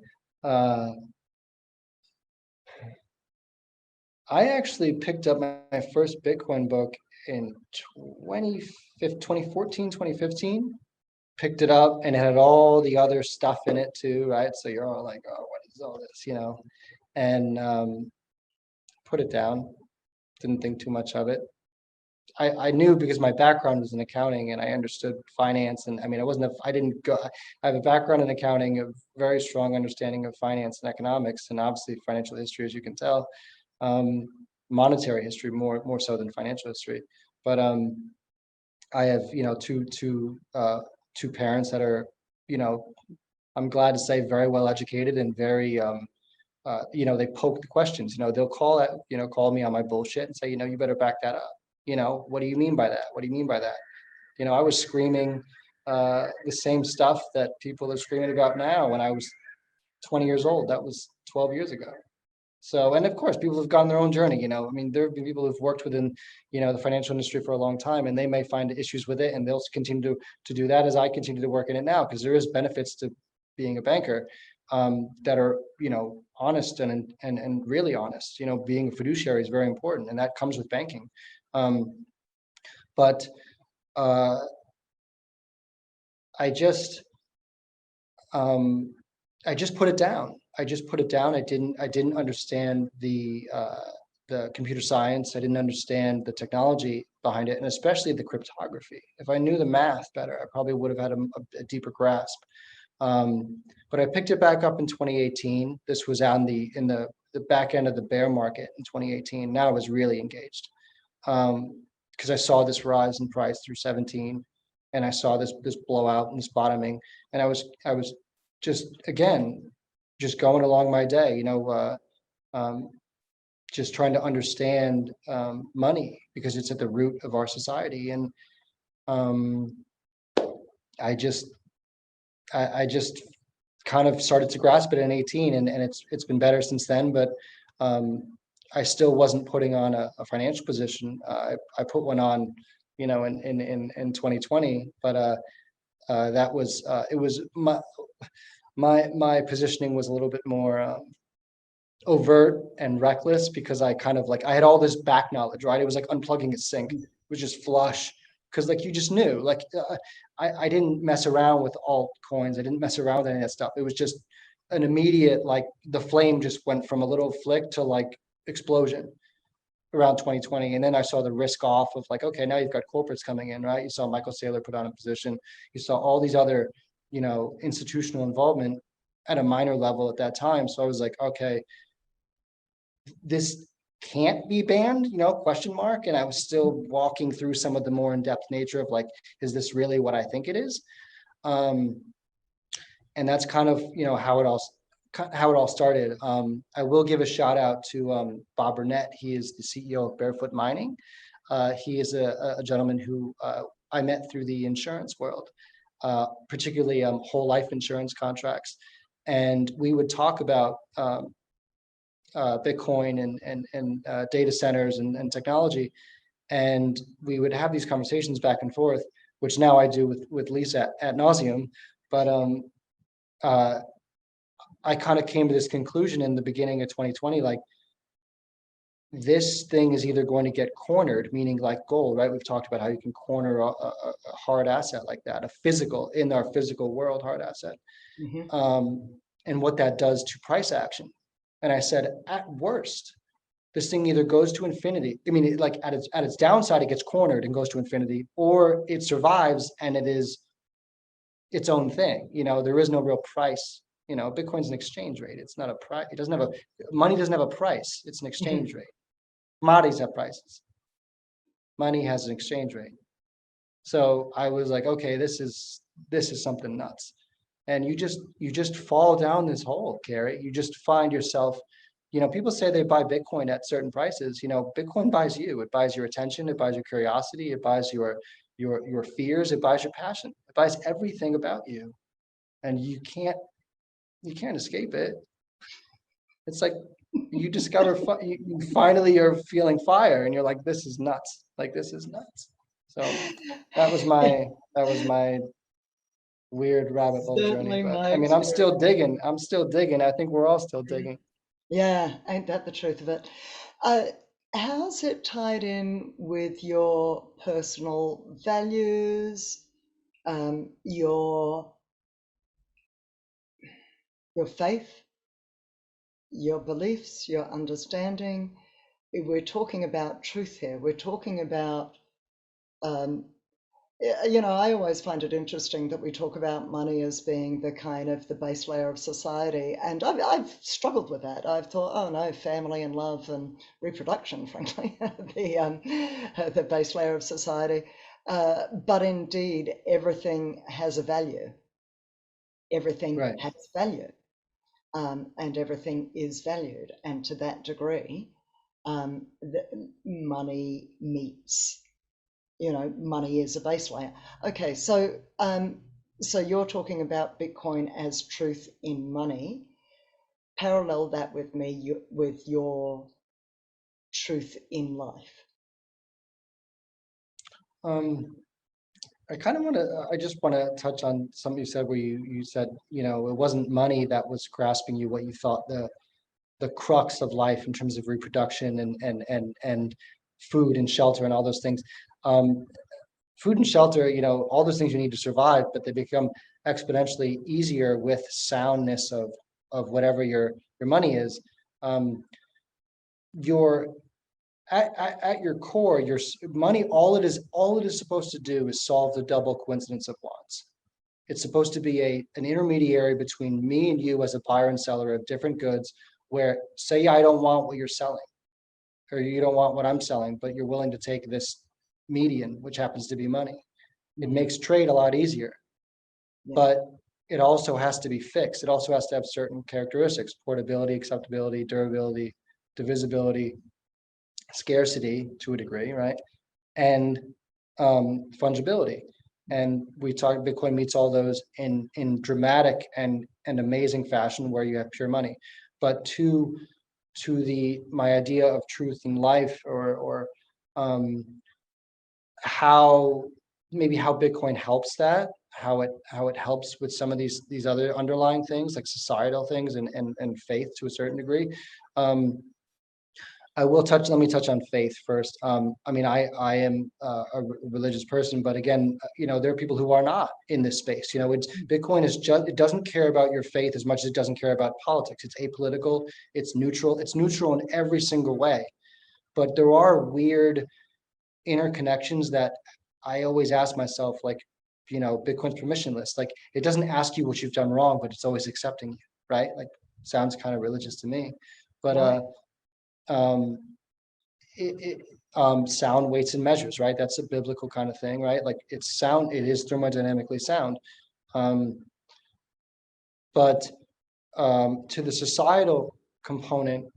I actually picked up my first Bitcoin book in 2014, 2015. Picked it up and it had all the other stuff in it too, right? So you're all like, oh, what is all this, and put it down. Didn't think too much of it. I knew because my background was in accounting and I understood finance. And I mean, I have a background in accounting, a very strong understanding of finance and economics, and obviously financial history, as you can tell, monetary history more so than financial history. But I have, two parents that are, I'm glad to say very well educated and very, they poke the questions. They'll call me on my bullshit and say, you better back that up. What do you mean by that? What do you mean by that? I was screaming the same stuff that people are screaming about now when I was 20 years old. That was 12 years ago. So, and of course, people have gone their own journey. I mean, there have been people who've worked within, the financial industry for a long time, and they may find issues with it, and they'll continue to do that as I continue to work in it now, because there is benefits to being a banker that are, honest and really honest. Being a fiduciary is very important, and that comes with banking. But I just put it down. I didn't understand the computer science. I didn't understand the technology behind it, and especially the cryptography. If I knew the math better, I probably would have had a deeper grasp. But I picked it back up in 2018. This was in the back end of the bear market in 2018. Now I was really engaged because I saw this rise in price through 17. and I saw this blowout and this bottoming, and I was just, again, just going along my day, just trying to understand money, because it's at the root of our society. And um, I just I just kind of started to grasp it in 18, and it's been better since then. But I still wasn't putting on a financial position. I put one on, in 2020, but that was it was my positioning was a little bit more overt and reckless, because I kind of like, I had all this back knowledge, right? It was like unplugging a sink. It was just flush, because like you just knew, like I didn't mess around with altcoins. I didn't mess around with any of that stuff. It was just an immediate, like the flame just went from a little flick to like explosion around 2020. And then I saw the risk off of like, okay, now you've got corporates coming in, right? You saw Michael Saylor put on a position. You saw all these other, institutional involvement at a minor level at that time. So I was like, okay, this can't be banned, question mark. And I was still walking through some of the more in-depth nature of like, is this really what I think it is? And that's kind of, how it all started. I will give a shout out to Bob Burnett. He is the CEO of Barefoot Mining. He is a gentleman who I met through the insurance world, particularly whole life insurance contracts. And we would talk about Bitcoin and data centers and technology. And we would have these conversations back and forth, which now I do with Lisa at nauseum. But I kind of came to this conclusion in the beginning of 2020, like this thing is either going to get cornered, meaning like gold, right? We've talked about how you can corner a hard asset like that, in our physical world, hard asset. Mm-hmm. And what that does to price action. And I said, at worst, this thing either goes to infinity. I mean, like at its downside, it gets cornered and goes to infinity, or it survives and it is its own thing. There is no real price. Bitcoin's an exchange rate. It's not a price. Money doesn't have a price. It's an exchange rate. Commodities have prices. Money has an exchange rate. So I was like, okay, this is something nuts. And you just fall down this hole, Carrie. You just find yourself, people say they buy Bitcoin at certain prices. Bitcoin buys you. It buys your attention. It buys your curiosity. It buys your fears. It buys your passion. It buys everything about you, and you can't escape it. It's like you discover you finally are feeling fire, and you're like, this is nuts. Like this is nuts. So that was my weird rabbit hole journey. But I mean, I'm still digging. I think we're all still digging. Yeah, ain't that the truth of it? How's it tied in with your personal values, your faith, your beliefs, your understanding? We're talking about truth here. We're talking about I always find it interesting that we talk about money as being the kind of the base layer of society, and I've struggled with that. I've thought, oh no, family and love and reproduction, frankly, the base layer of society. But indeed, everything has a value. Everything Right. has value, and everything is valued, and to that degree, money meets. Money is a base layer. Okay, so you're talking about Bitcoin as truth in money. Parallel that with with your truth in life. I just want to touch on something you said, where you said, it wasn't money that was grasping you, what you thought the crux of life in terms of reproduction and food and shelter and all those things. Food and shelter, all those things you need to survive, but they become exponentially easier with soundness of whatever your money is. At your core, your money, all it is supposed to do is solve the double coincidence of wants. It's supposed to be an intermediary between me and you as a buyer and seller of different goods, where say I don't want what you're selling, or you don't want what I'm selling, but you're willing to take this median, which happens to be money. It makes trade a lot easier, Yeah. but it also has to be fixed. It also has to have certain characteristics: portability, acceptability, durability, divisibility, scarcity to a degree, right? And fungibility. And we talked, Bitcoin meets all those in dramatic and amazing fashion where you have pure money. But to my idea of truth in life, or how Bitcoin helps that, how it helps with some of these other underlying things like societal things and faith to a certain degree. Let me touch on faith first. I mean, I am a religious person, but again, there are people who are not in this space. Bitcoin is just, it doesn't care about your faith as much as it doesn't care about politics. It's apolitical, it's neutral in every single way. But there are weird interconnections that I always ask myself, like, Bitcoin's permissionless. Like, it doesn't ask you what you've done wrong, but it's always accepting you, right? Like, sounds kind of religious to me. But Right. um, sound, weights, and measures, right? That's a biblical kind of thing, right? Like, it's sound, it is thermodynamically sound. But to the societal component,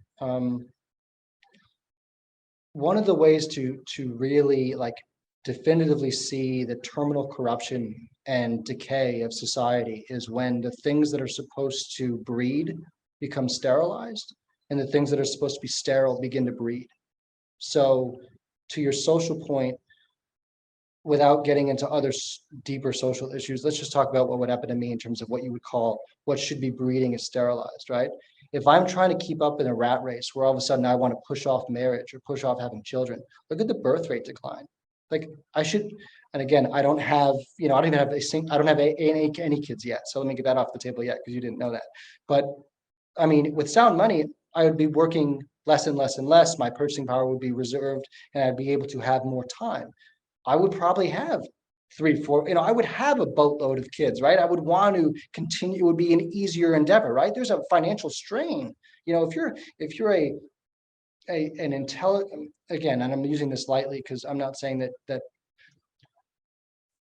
one of the ways to really, like, definitively see the terminal corruption and decay of society is when the things that are supposed to breed become sterilized, and the things that are supposed to be sterile begin to breed. So, to your social point, without getting into other deeper social issues, let's just talk about what would happen to me in terms of what you would call what should be breeding is sterilized, right? If I'm trying to keep up in a rat race where all of a sudden I want to push off marriage or push off having children, look at the birth rate decline. Like, I should, and again, I don't have, I don't even have I don't have any kids yet. So let me get that off the table yet, because you didn't know that. But I mean, with sound money, I would be working less and less and less. My purchasing power would be reserved, and I'd be able to have more time. I would probably have 3, 4, I would have a boatload of kids, right? I would want to continue. It would be an easier endeavor, right? There's a financial strain. If you're an intelligent, again, and I'm using this lightly because I'm not saying that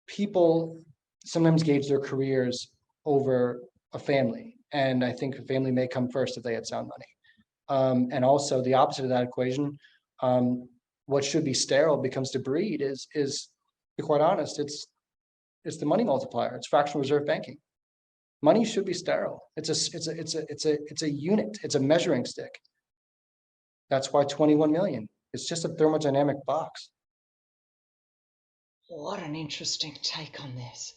people sometimes gauge their careers over a family. And I think a family may come first if they had sound money. And also the opposite of that equation, what should be sterile becomes to breed is, to be quite honest, it's the money multiplier. It's fractional reserve banking. Money should be sterile. It's a unit. It's a measuring stick. That's why 21 million. It's just a thermodynamic box. What an interesting take on this.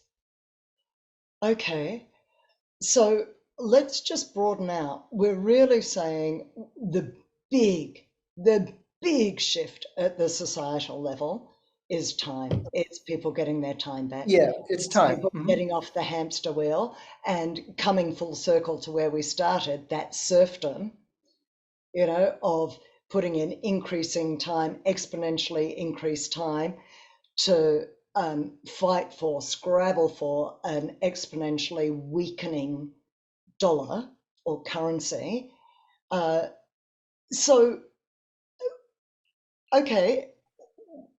Okay, so let's just broaden out. We're really saying the big shift at the societal level is time. It's people getting their time back. Yeah, it's It's time. people getting off the hamster wheel and coming full circle to where we started, that serfdom, of putting in increasing time, exponentially increased time to fight for, scrabble for an exponentially weakening dollar or currency. So, okay,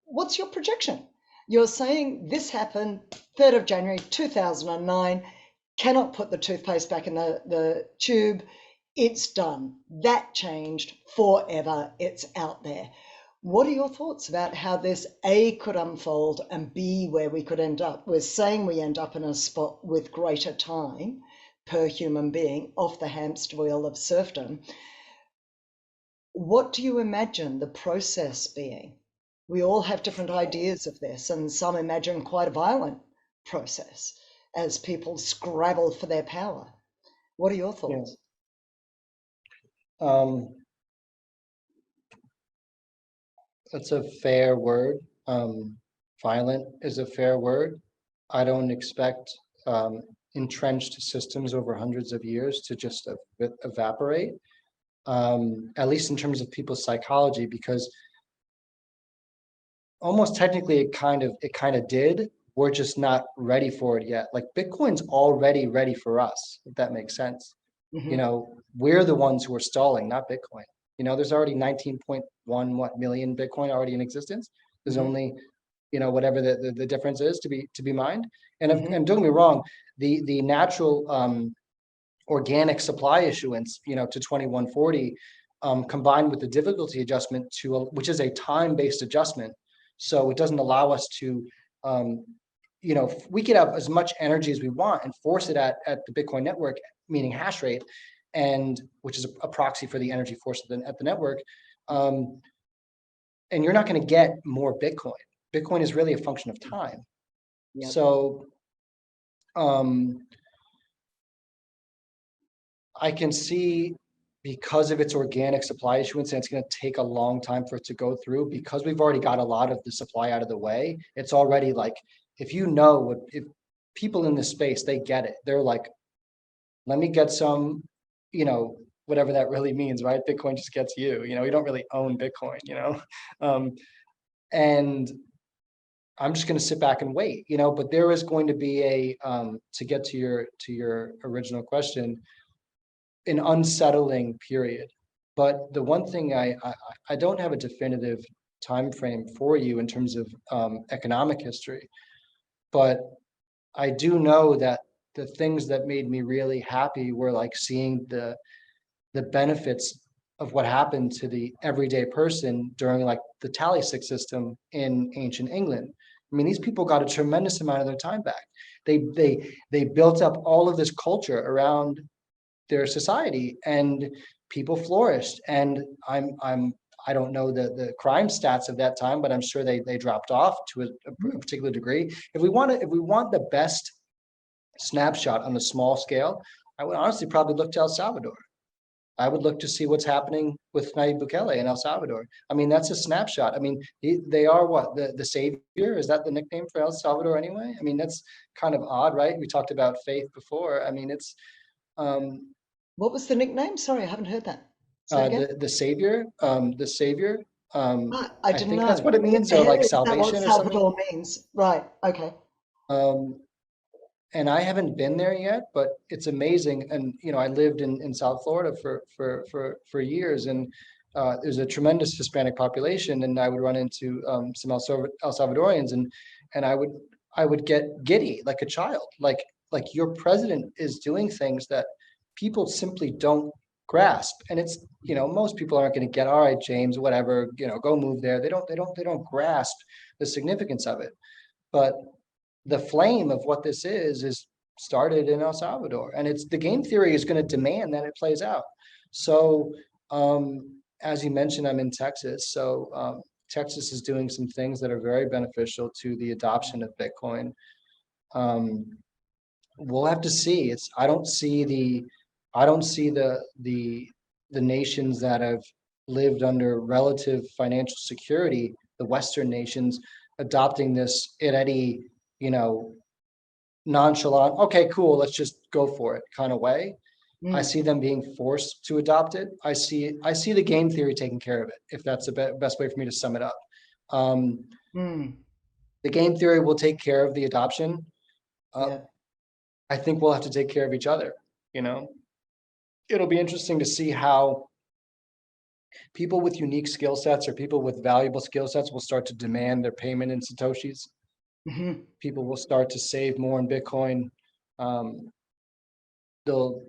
what's your projection? You're saying this happened 3rd of January 2009, cannot put the toothpaste back in the tube. It's done. That changed forever. It's out there. What are your thoughts about how this A could unfold and B where we could end up? We're saying we end up in a spot with greater time per human being off the hamster wheel of serfdom. What do you imagine the process being? We all have different ideas of this, and some imagine quite a violent process as people scrabble for their power. What are your thoughts? Yeah. That's a fair word. Violent is a fair word. I don't expect entrenched systems over hundreds of years to just evaporate, at least in terms of people's psychology, because almost technically it kind of did. We're just not ready for it yet. Like, Bitcoin's already ready for us, if that makes sense. Mm-hmm. We're the ones who are stalling, not Bitcoin. There's already 19.1 million Bitcoin already in existence. There's Mm-hmm. only whatever the difference is to be mined. Hmm. And don't get me wrong, the natural organic supply issuance, to 2140, combined with the difficulty adjustment which is a time-based adjustment. So it doesn't allow us to, we could have as much energy as we want and force it at the Bitcoin network, meaning hash rate, and which is a proxy for the energy force at the network. And you're not going to get more Bitcoin. Bitcoin is really a function of time. Yep. So I can see, because of its organic supply issuance, and it's going to take a long time for it to go through, because we've already got a lot of the supply out of the way. It's already like, if people in this space, they get it. They're like, let me get some, whatever that really means, right? Bitcoin just gets you, you don't really own Bitcoin, and I'm just going to sit back and wait, but there is going to be to get to your original question, an unsettling period. But the one thing I don't have a definitive time frame for you in terms of economic history, but I do know that the things that made me really happy were like seeing the benefits of what happened to the everyday person during like the tally stick system in ancient England. I mean, these people got a tremendous amount of their time back. They built up all of this culture around their society, and people flourished. And I don't know the crime stats of that time, but I'm sure they dropped off to a particular degree. If we want the best snapshot on a small scale, I would honestly probably look to El Salvador. I would look to see what's happening with Nayib Bukele in El Salvador. I mean, that's a snapshot. I mean, they are what, the savior? Is that the nickname for El Salvador anyway? I mean, that's kind of odd, right? We talked about faith before. I mean, it's What was the nickname? Sorry, I haven't heard that. Say it again. the savior, the savior. Ah, I I didn't think that's know. what it means, or like Is that what salvation or something. Salvador means? Right. Okay. Um, and I haven't been there yet, but it's amazing. And I lived in South Florida for years, and there's a tremendous Hispanic population, and I would run into some El Salvadorians, and I would get giddy like a child, like your president is doing things that people simply don't grasp. And it's, most people aren't going to get, all right, James, whatever, go move there. They don't grasp the significance of it. But the flame of what this is started in El Salvador, and it's the game theory is going to demand that it plays out. So as you mentioned, I'm in Texas. So Texas is doing some things that are very beneficial to the adoption of Bitcoin. We'll have to see. I don't see the nations that have lived under relative financial security, the Western nations, adopting this at any, nonchalant, okay, cool, let's just go for it kind of way. I Mm. see them being forced to adopt it. I see the game theory taking care of it, if that's the best way for me to sum it up. Mm. The game theory will take care of the adoption. Yeah. I think we'll have to take care of each other. It'll be interesting to see how people with unique skill sets or people with valuable skill sets will start to demand their payment in Satoshis. Hmm. People will start to save more in Bitcoin. They'll,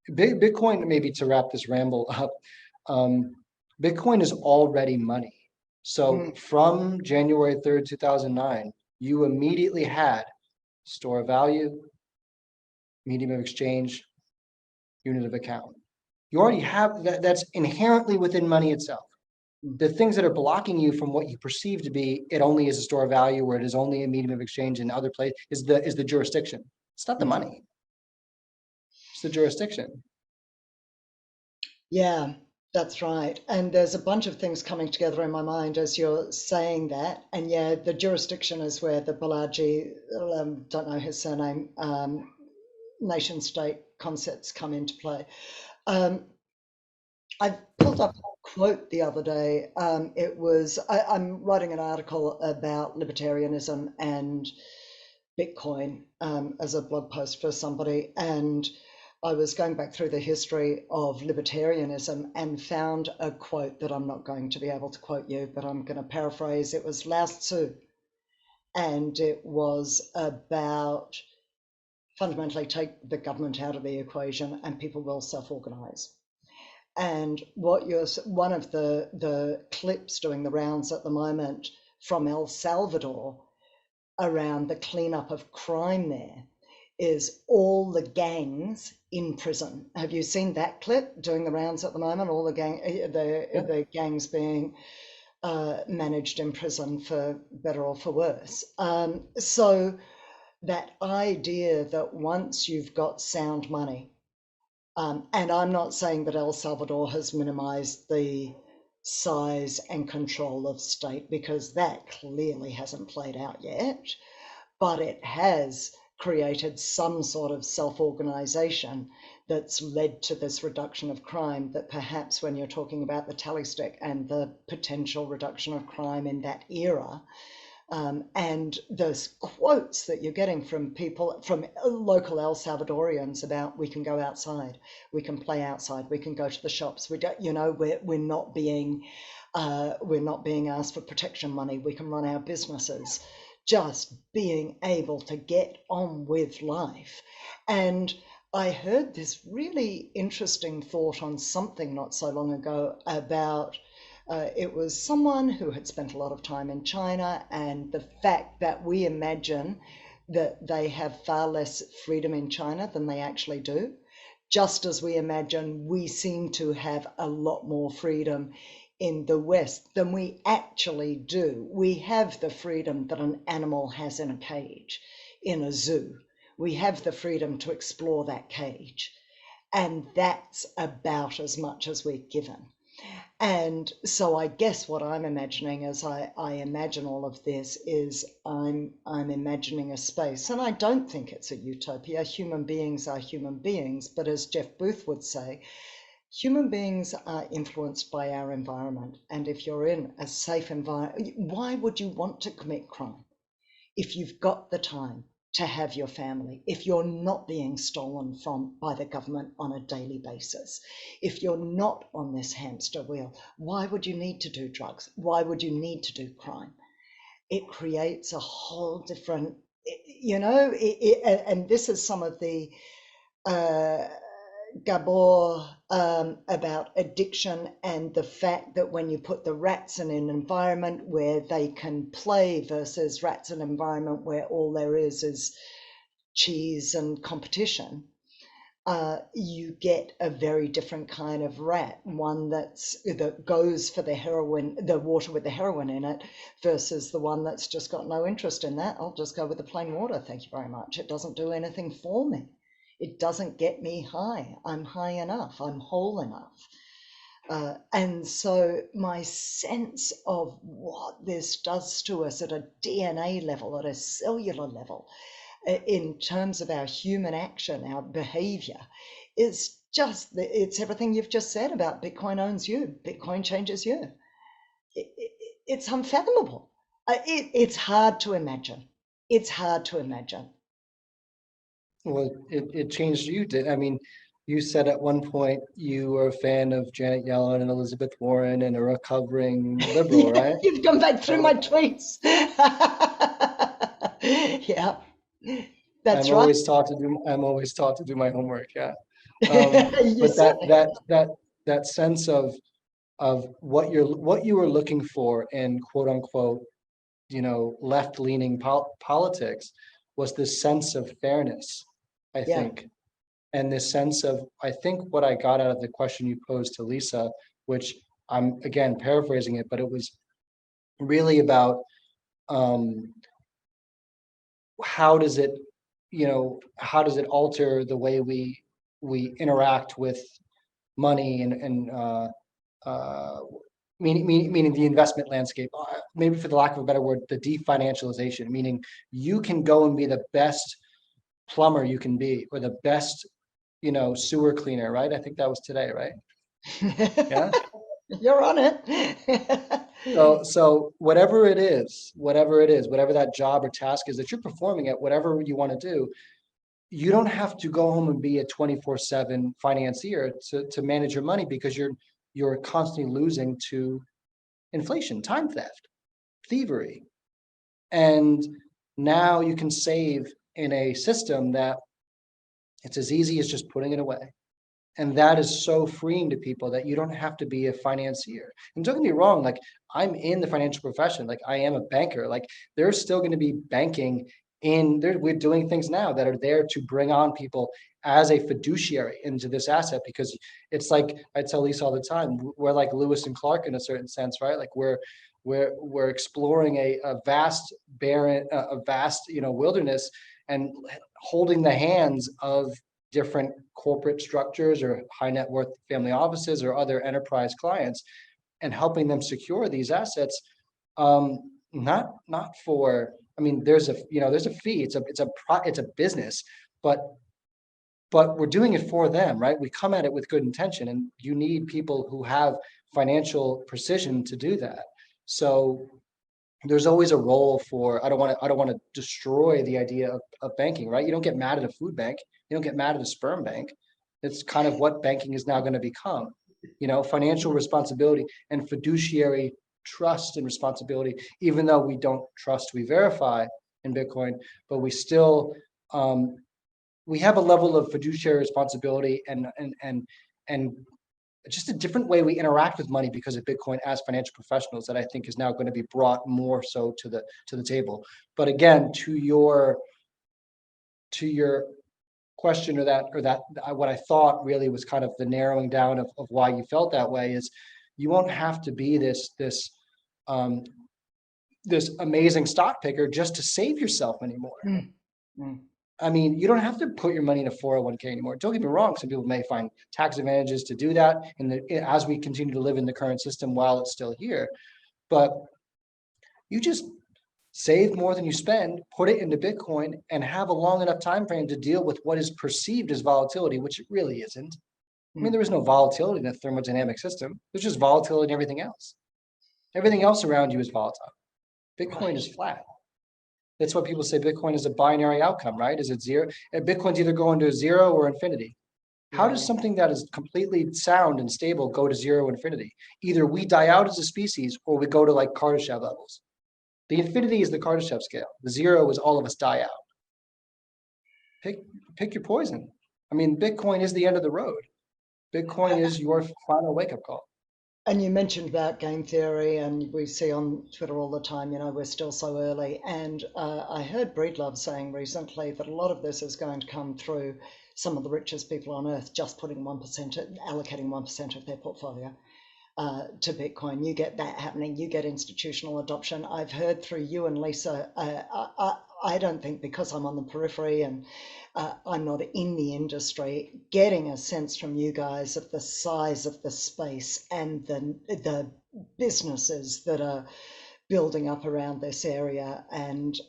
Bitcoin, maybe to wrap this ramble up, Bitcoin is already money. So Mm. from January 3rd, 2009, you immediately had store of value, medium of exchange, unit of account. You already have that. That's inherently within money itself. Mm. The things that are blocking you from what you perceive to be it only is a store of value, or it is only a medium of exchange in other places, is the jurisdiction. It's not the Mhm. money. It's the jurisdiction. Yeah, that's right. And there's a bunch of things coming together in my mind as you're saying that. And yeah, the jurisdiction is where the Balaji, don't know his surname, nation state concepts come into play. Um, I pulled up a quote the other day. I'm writing an article about libertarianism and Bitcoin as a blog post for somebody. And I was going back through the history of libertarianism and found a quote that I'm not going to be able to quote you, but I'm going to paraphrase. It was Lao Tzu, and it was about fundamentally take the government out of the equation and people will self-organize. And one of the clips doing the rounds at the moment from El Salvador around the cleanup of crime there is all the gangs in prison. Have you seen that clip doing the rounds at the moment? All the gangs being managed in prison for better or for worse. So that idea that once you've got sound money, and I'm not saying that El Salvador has minimized the size and control of state, because that clearly hasn't played out yet, but it has created some sort of self-organization that's led to this reduction of crime, that perhaps when you're talking about the tally stick and the potential reduction of crime in that era, and those quotes that you're getting from people, from local El Salvadorians, about we can go outside, we can play outside, we can go to the shops, we don't, we're not being asked for protection money, we can run our businesses, just being able to get on with life. And I heard this really interesting thought on something not so long ago about it was someone who had spent a lot of time in China, and the fact that we imagine that they have far less freedom in China than they actually do, just as we imagine we seem to have a lot more freedom in the West than we actually do. We have the freedom that an animal has in a cage, in a zoo. We have the freedom to explore that cage. And that's about as much as we're given. And so I guess what I'm imagining as I imagine all of this is I'm imagining a space, and I don't think it's a utopia. Human beings are human beings, but as Jeff Booth would say, human beings are influenced by our environment. And if you're in a safe environment, why would you want to commit crime if you've got the time to have your family, if you're not being stolen from by the government on a daily basis, if you're not on this hamster wheel? Why would you need to do drugs? Why would you need to do crime? It creates a whole different, and this is some of the Gabor about addiction, and the fact that when you put the rats in an environment where they can play versus rats in an environment where all there is cheese and competition, you get a very different kind of rat, one that goes for the heroin, the water with the heroin in it, versus the one that's just got no interest in that. I'll just go with the plain water, thank you very much. It doesn't do anything for me. It doesn't get me high. I'm high enough. I'm whole enough. And so my sense of what this does to us at a DNA level, at a cellular level, in terms of our human action, our behavior, is just, it's everything you've just said about Bitcoin owns you, Bitcoin changes you. It's unfathomable. It's hard to imagine. It's hard to imagine. Well, it changed you, did I mean, you said at one point you were a fan of Janet Yellen and Elizabeth Warren and a recovering liberal, right? You've gone back through my So tweets. Yeah, that's I'm right. always taught to do my homework, yeah. You But certainly. that sense of what you were looking for in quote unquote, left-leaning politics was this sense of fairness, I Yeah. think. And this sense of, I think what I got out of the question you posed to Lisa, which I'm again paraphrasing it, but it was really about how does it, how does it alter the way we interact with money and meaning the investment landscape, maybe for the lack of a better word, the definancialization, meaning you can go and be the best plumber you can be, or the best, sewer cleaner, right? I think that was today, right? Yeah. You're on it. So whatever that job or task is that you're performing at, whatever you want to do, you don't have to go home and be a 24/7 financier to manage your money, because you're constantly losing to inflation, time theft, thievery. And now you can save in a system that it's as easy as just putting it away. And that is so freeing to people, that you don't have to be a financier. And don't get me wrong, like, I'm in the financial profession, like I am a banker, like there's still going to be banking in there. We're doing things now that are there to bring on people as a fiduciary into this asset, because it's like I tell Lisa all the time, we're like Lewis and Clark in a certain sense, right? Like we're exploring a vast barren, a vast, wilderness, and holding the hands of different corporate structures or high net worth family offices or other enterprise clients, and helping them secure these assets. Not for, I mean, there's a fee. It's a business, but we're doing it for them, right? We come at it with good intention, and you need people who have financial precision to do that. So there's always a role for, I don't want to destroy the idea of banking, right? You don't get mad at a food bank, you don't get mad at a sperm bank. It's kind of what banking is now going to become. Financial responsibility and fiduciary trust and responsibility, even though we don't trust, we verify in Bitcoin, but um, we have a level of fiduciary responsibility, and just a different way we interact with money because of Bitcoin as financial professionals, that I think is now going to be brought more so to the table. But again, to your question, or that what I thought really was kind of the narrowing down of why you felt that way, is you won't have to be um, this amazing stock picker just to save yourself anymore. Mm, mm. I mean, you don't have to put your money in a 401k anymore. Don't get me wrong. Some people may find tax advantages to do that as we continue to live in the current system while it's still here. But you just save more than you spend, put it into Bitcoin, and have a long enough time frame to deal with what is perceived as volatility, which it really isn't. I mean, there is no volatility in a thermodynamic system. There's just volatility in everything else. Everything else around you is volatile. Bitcoin Right. is flat. That's what people say Bitcoin is a binary outcome, right? Is it zero? Bitcoin's either going to zero or infinity. How does Yeah. something that is completely sound and stable go to zero or infinity? Either we die out as a species, or we go to like Kardashev levels. The infinity is the Kardashev scale. The zero is all of us die out. Pick your poison. I mean, Bitcoin is the end of the road. Bitcoin is your final wake-up call. And you mentioned about game theory, and we see on Twitter all the time, we're still so early. And I heard Breedlove saying recently that a lot of this is going to come through some of the richest people on earth just putting 1%, allocating 1% of their portfolio to Bitcoin. You get that happening. You get institutional adoption. I've heard through you and Lisa, I don't think, because I'm on the periphery and I'm not in the industry, getting a sense from you guys of the size of the space and the businesses that are building up around this area and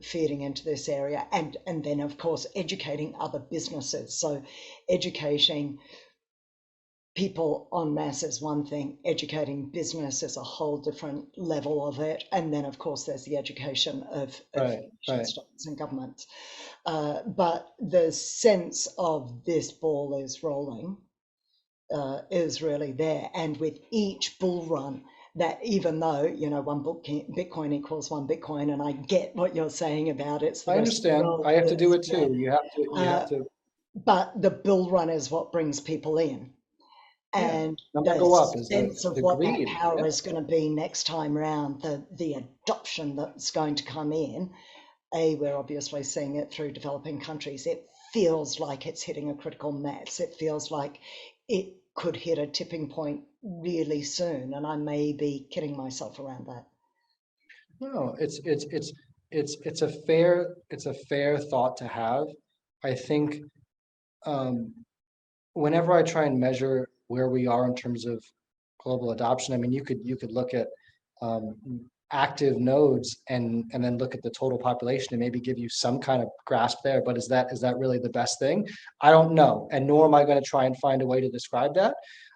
feeding into this area, and then of course educating other businesses. So educating people en masse is one thing, educating business is a whole different level of it. And then, of course, there's the education of Right, nation right. states and governments. But the sense of this ball is rolling is really there. And with each bull run, that even though, one Bitcoin equals one Bitcoin, and I get what you're saying about it's the I rest of the understand. world I have to do is, it too. You have uh, to. but the bull run is what brings people in. Yeah. And Number the go up is sense of the what that greed. power Yeah. is going to be next time round, the adoption that's going to come in, we're obviously seeing it through developing countries. It feels like it's hitting a critical mass. It feels like it could hit a tipping point really soon, and I may be kidding myself around that. No, it's a fair thought to have. I think um, whenever I try and measure where we are in terms of global adoption, I mean, you could look at um, active nodes and then look at the total population and maybe give you some kind of grasp there. But is that really the best thing? I don't know, and nor am I going to try and find a way to describe that.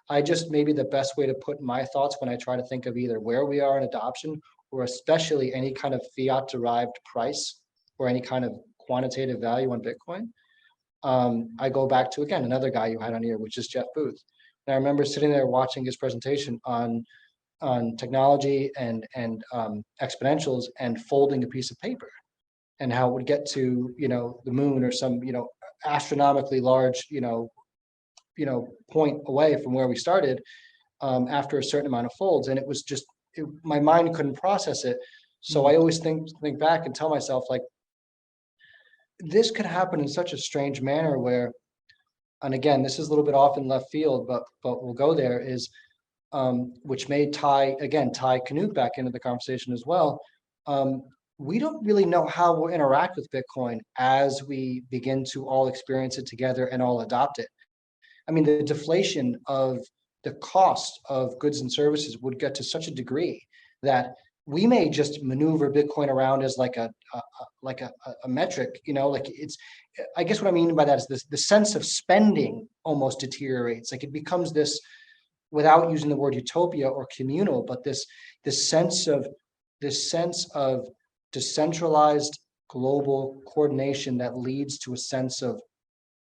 I just, maybe the best way to put my thoughts when I try to think of either where we are in adoption, or especially any kind of fiat derived price or any kind of quantitative value on Bitcoin, I go back to, again, another guy you had on here, which is Jeff Booth. And I remember sitting there watching his presentation on technology and exponentials and folding a piece of paper and how it would get to, the moon or some, astronomically large, point away from where we started after a certain amount of folds. And it was just, my mind couldn't process it. So I always think back and tell myself, like, this could happen in such a strange manner where, and again, this is a little bit off in left field, but we'll go there, is which may tie Canute back into the conversation as well. We don't really know how we'll interact with Bitcoin as we begin to all experience it together and all adopt it. I mean, the deflation of the cost of goods and services would get to such a degree that we may just maneuver Bitcoin around as like a metric, like it's, I guess what I mean by that is this, the sense of spending almost deteriorates. Like it becomes this, without using the word utopia or communal, but this sense of decentralized global coordination that leads to a sense of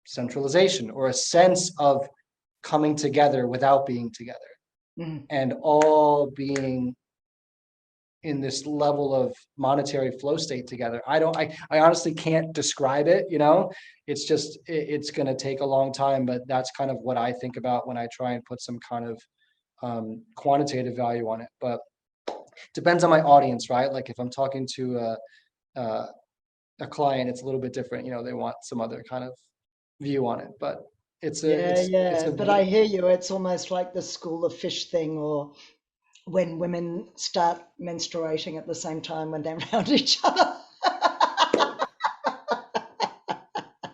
centralization or a sense of coming together without being together, and all being in this level of monetary flow state together. I honestly can't describe it, it's just, it's going to take a long time, but that's kind of what I think about when I try and put some kind of quantitative value on it. But depends on my audience, right? Like if I'm talking to a client, it's a little bit different, they want some other kind of view on it, but it's but I hear you. It's almost like the school of fish thing, or when women start menstruating at the same time when they're around each other.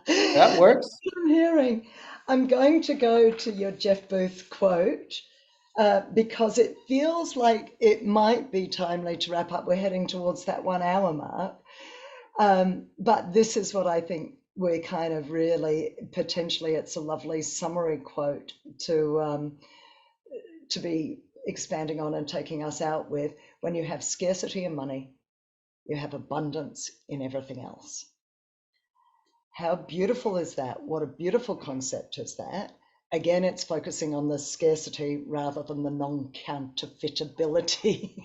That works. I'm hearing. I'm going to go to your Jeff Booth quote because it feels like it might be timely to wrap up. We're heading towards that 1 hour mark. But this is what I think we're kind of really, potentially it's a lovely summary quote to be expanding on and taking us out with. When you have scarcity in money, you have abundance in everything else. How beautiful is that? What a beautiful concept is that? Again, it's focusing on the scarcity rather than the non-counterfeitability.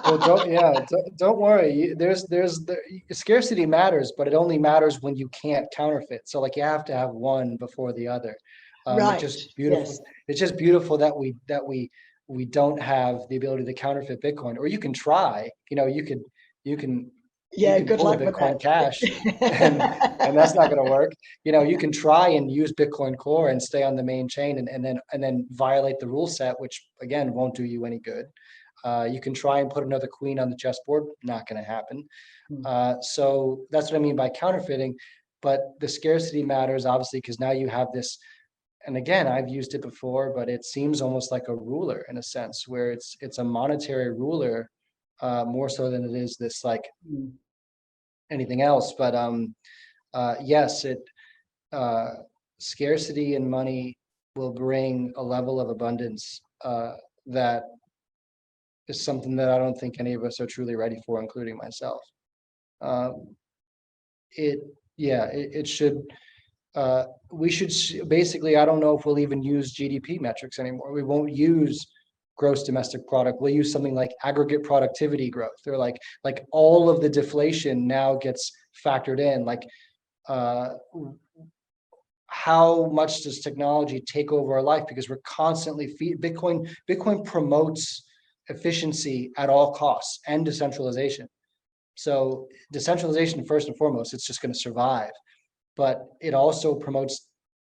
Well, don't worry. There's the scarcity matters, but it only matters when you can't counterfeit. So like you have to have one before the other. Right. It's just beautiful. Yes. It's just beautiful that we don't have the ability to counterfeit Bitcoin, or you can try. You can Good pull a luck with Bitcoin that. Cash, and that's not going to work. You can try and use Bitcoin Core and stay on the main chain, and then violate the rule set, which again won't do you any good. You can try and put another queen on the chessboard, not going to happen. So that's what I mean by counterfeiting. But the scarcity matters, obviously, because now you have this. And again, I've used it before, but it seems almost like a ruler in a sense, where it's a monetary ruler, more so than it is this like anything else. But yes, scarcity in money will bring a level of abundance that is something that I don't think any of us are truly ready for, including myself. It should. We should basically, I don't know if we'll even use GDP metrics anymore. We won't use gross domestic product. We'll use something like aggregate productivity growth, or like all of the deflation now gets factored in. Like how much does technology take over our life? Because we're constantly Bitcoin promotes efficiency at all costs and decentralization. So decentralization, first and foremost, it's just going to survive. But it also promotes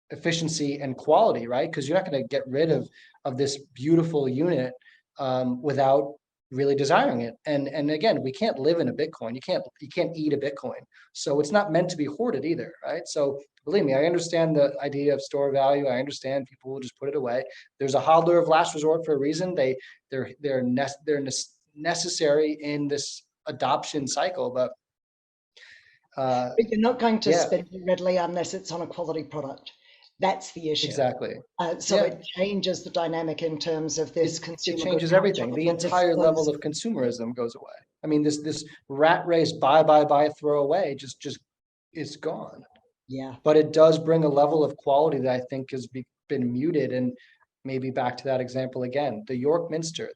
efficiency and quality, right? Because you're not going to get rid of this beautiful unit without really desiring it. And again, we can't live in a Bitcoin. You can't eat a Bitcoin. So it's not meant to be hoarded either, right? So believe me, I understand the idea of store value. I understand people will just put it away. There's a hodler of last resort for a reason. They're necessary in this adoption cycle, but you're not going to yeah, spend it readily unless it's on a quality product. That's the issue. exactly. So it changes the dynamic in terms of this It consumer good changes everything. The culture, entire level of consumerism goes away. I mean, this rat race, buy, throw away, just is gone. Yeah. but it does bring a level of quality that I think has been muted. And maybe back to that example again, the York Minster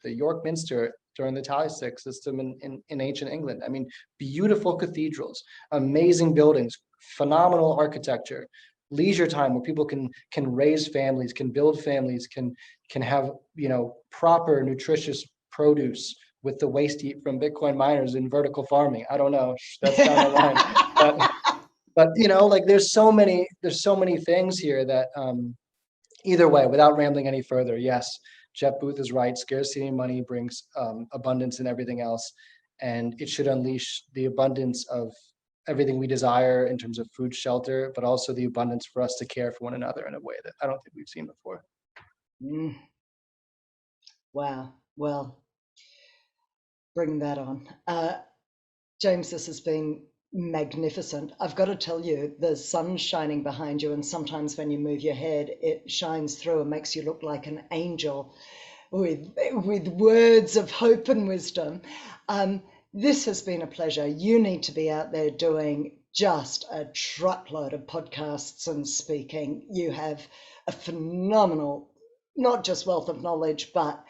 during the Talistic system in ancient England. I mean, beautiful cathedrals, amazing buildings, phenomenal architecture, leisure time where people can raise families, can build families, can have, proper nutritious produce with the waste heat from Bitcoin miners in vertical farming. I don't know, that's down the line. But like there's so many things here that either way, without rambling any further, yes, Jeff Booth is right. Scarcity money brings abundance and everything else, and it should unleash the abundance of everything we desire in terms of food, shelter, but also the abundance for us to care for one another in a way that I don't think we've seen before. Mm, wow. Well, bring that on. James, this has been magnificent. I've got to tell you, the sun's shining behind you, and sometimes when you move your head, it shines through and makes you look like an angel with words of hope and wisdom. This has been a pleasure. You need to be out there doing just a truckload of podcasts and speaking. You have a phenomenal, not just wealth of knowledge, but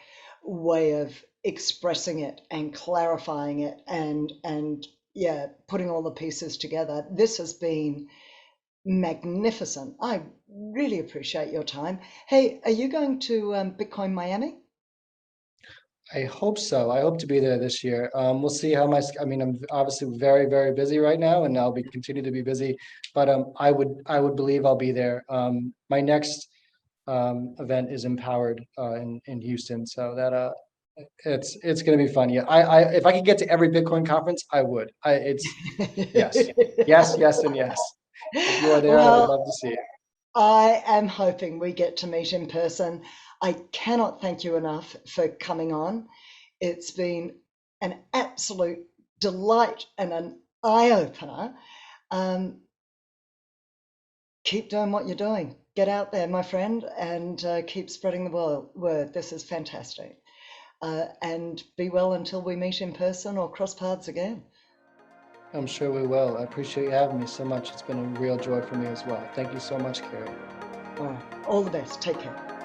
way of expressing it and clarifying it and yeah, putting all the pieces together. This has been magnificent. I really appreciate your time. Hey, are you going to Bitcoin Miami? I hope so. I hope to be there this year. We'll see how I mean, I'm obviously very, very busy right now, and I'll be continue to be busy. But I would believe I'll be there. My next event is Empowered in Houston, so that it's going to be fun. Yeah, I if I could get to every Bitcoin conference, I would. It's yes, yes, yes, and yes. If you are there, I would Well, love to see it. I am hoping we get to meet in person. I cannot thank you enough for coming on. It's been an absolute delight and an eye opener. Um, keep doing what you're doing. Get out there, my friend, and keep spreading the word. This is fantastic. And be well until we meet in person or cross paths again. I'm sure we will. I appreciate you having me so much. It's been a real joy for me as well. Thank you so much, Carrie. All right. All the best. Take care.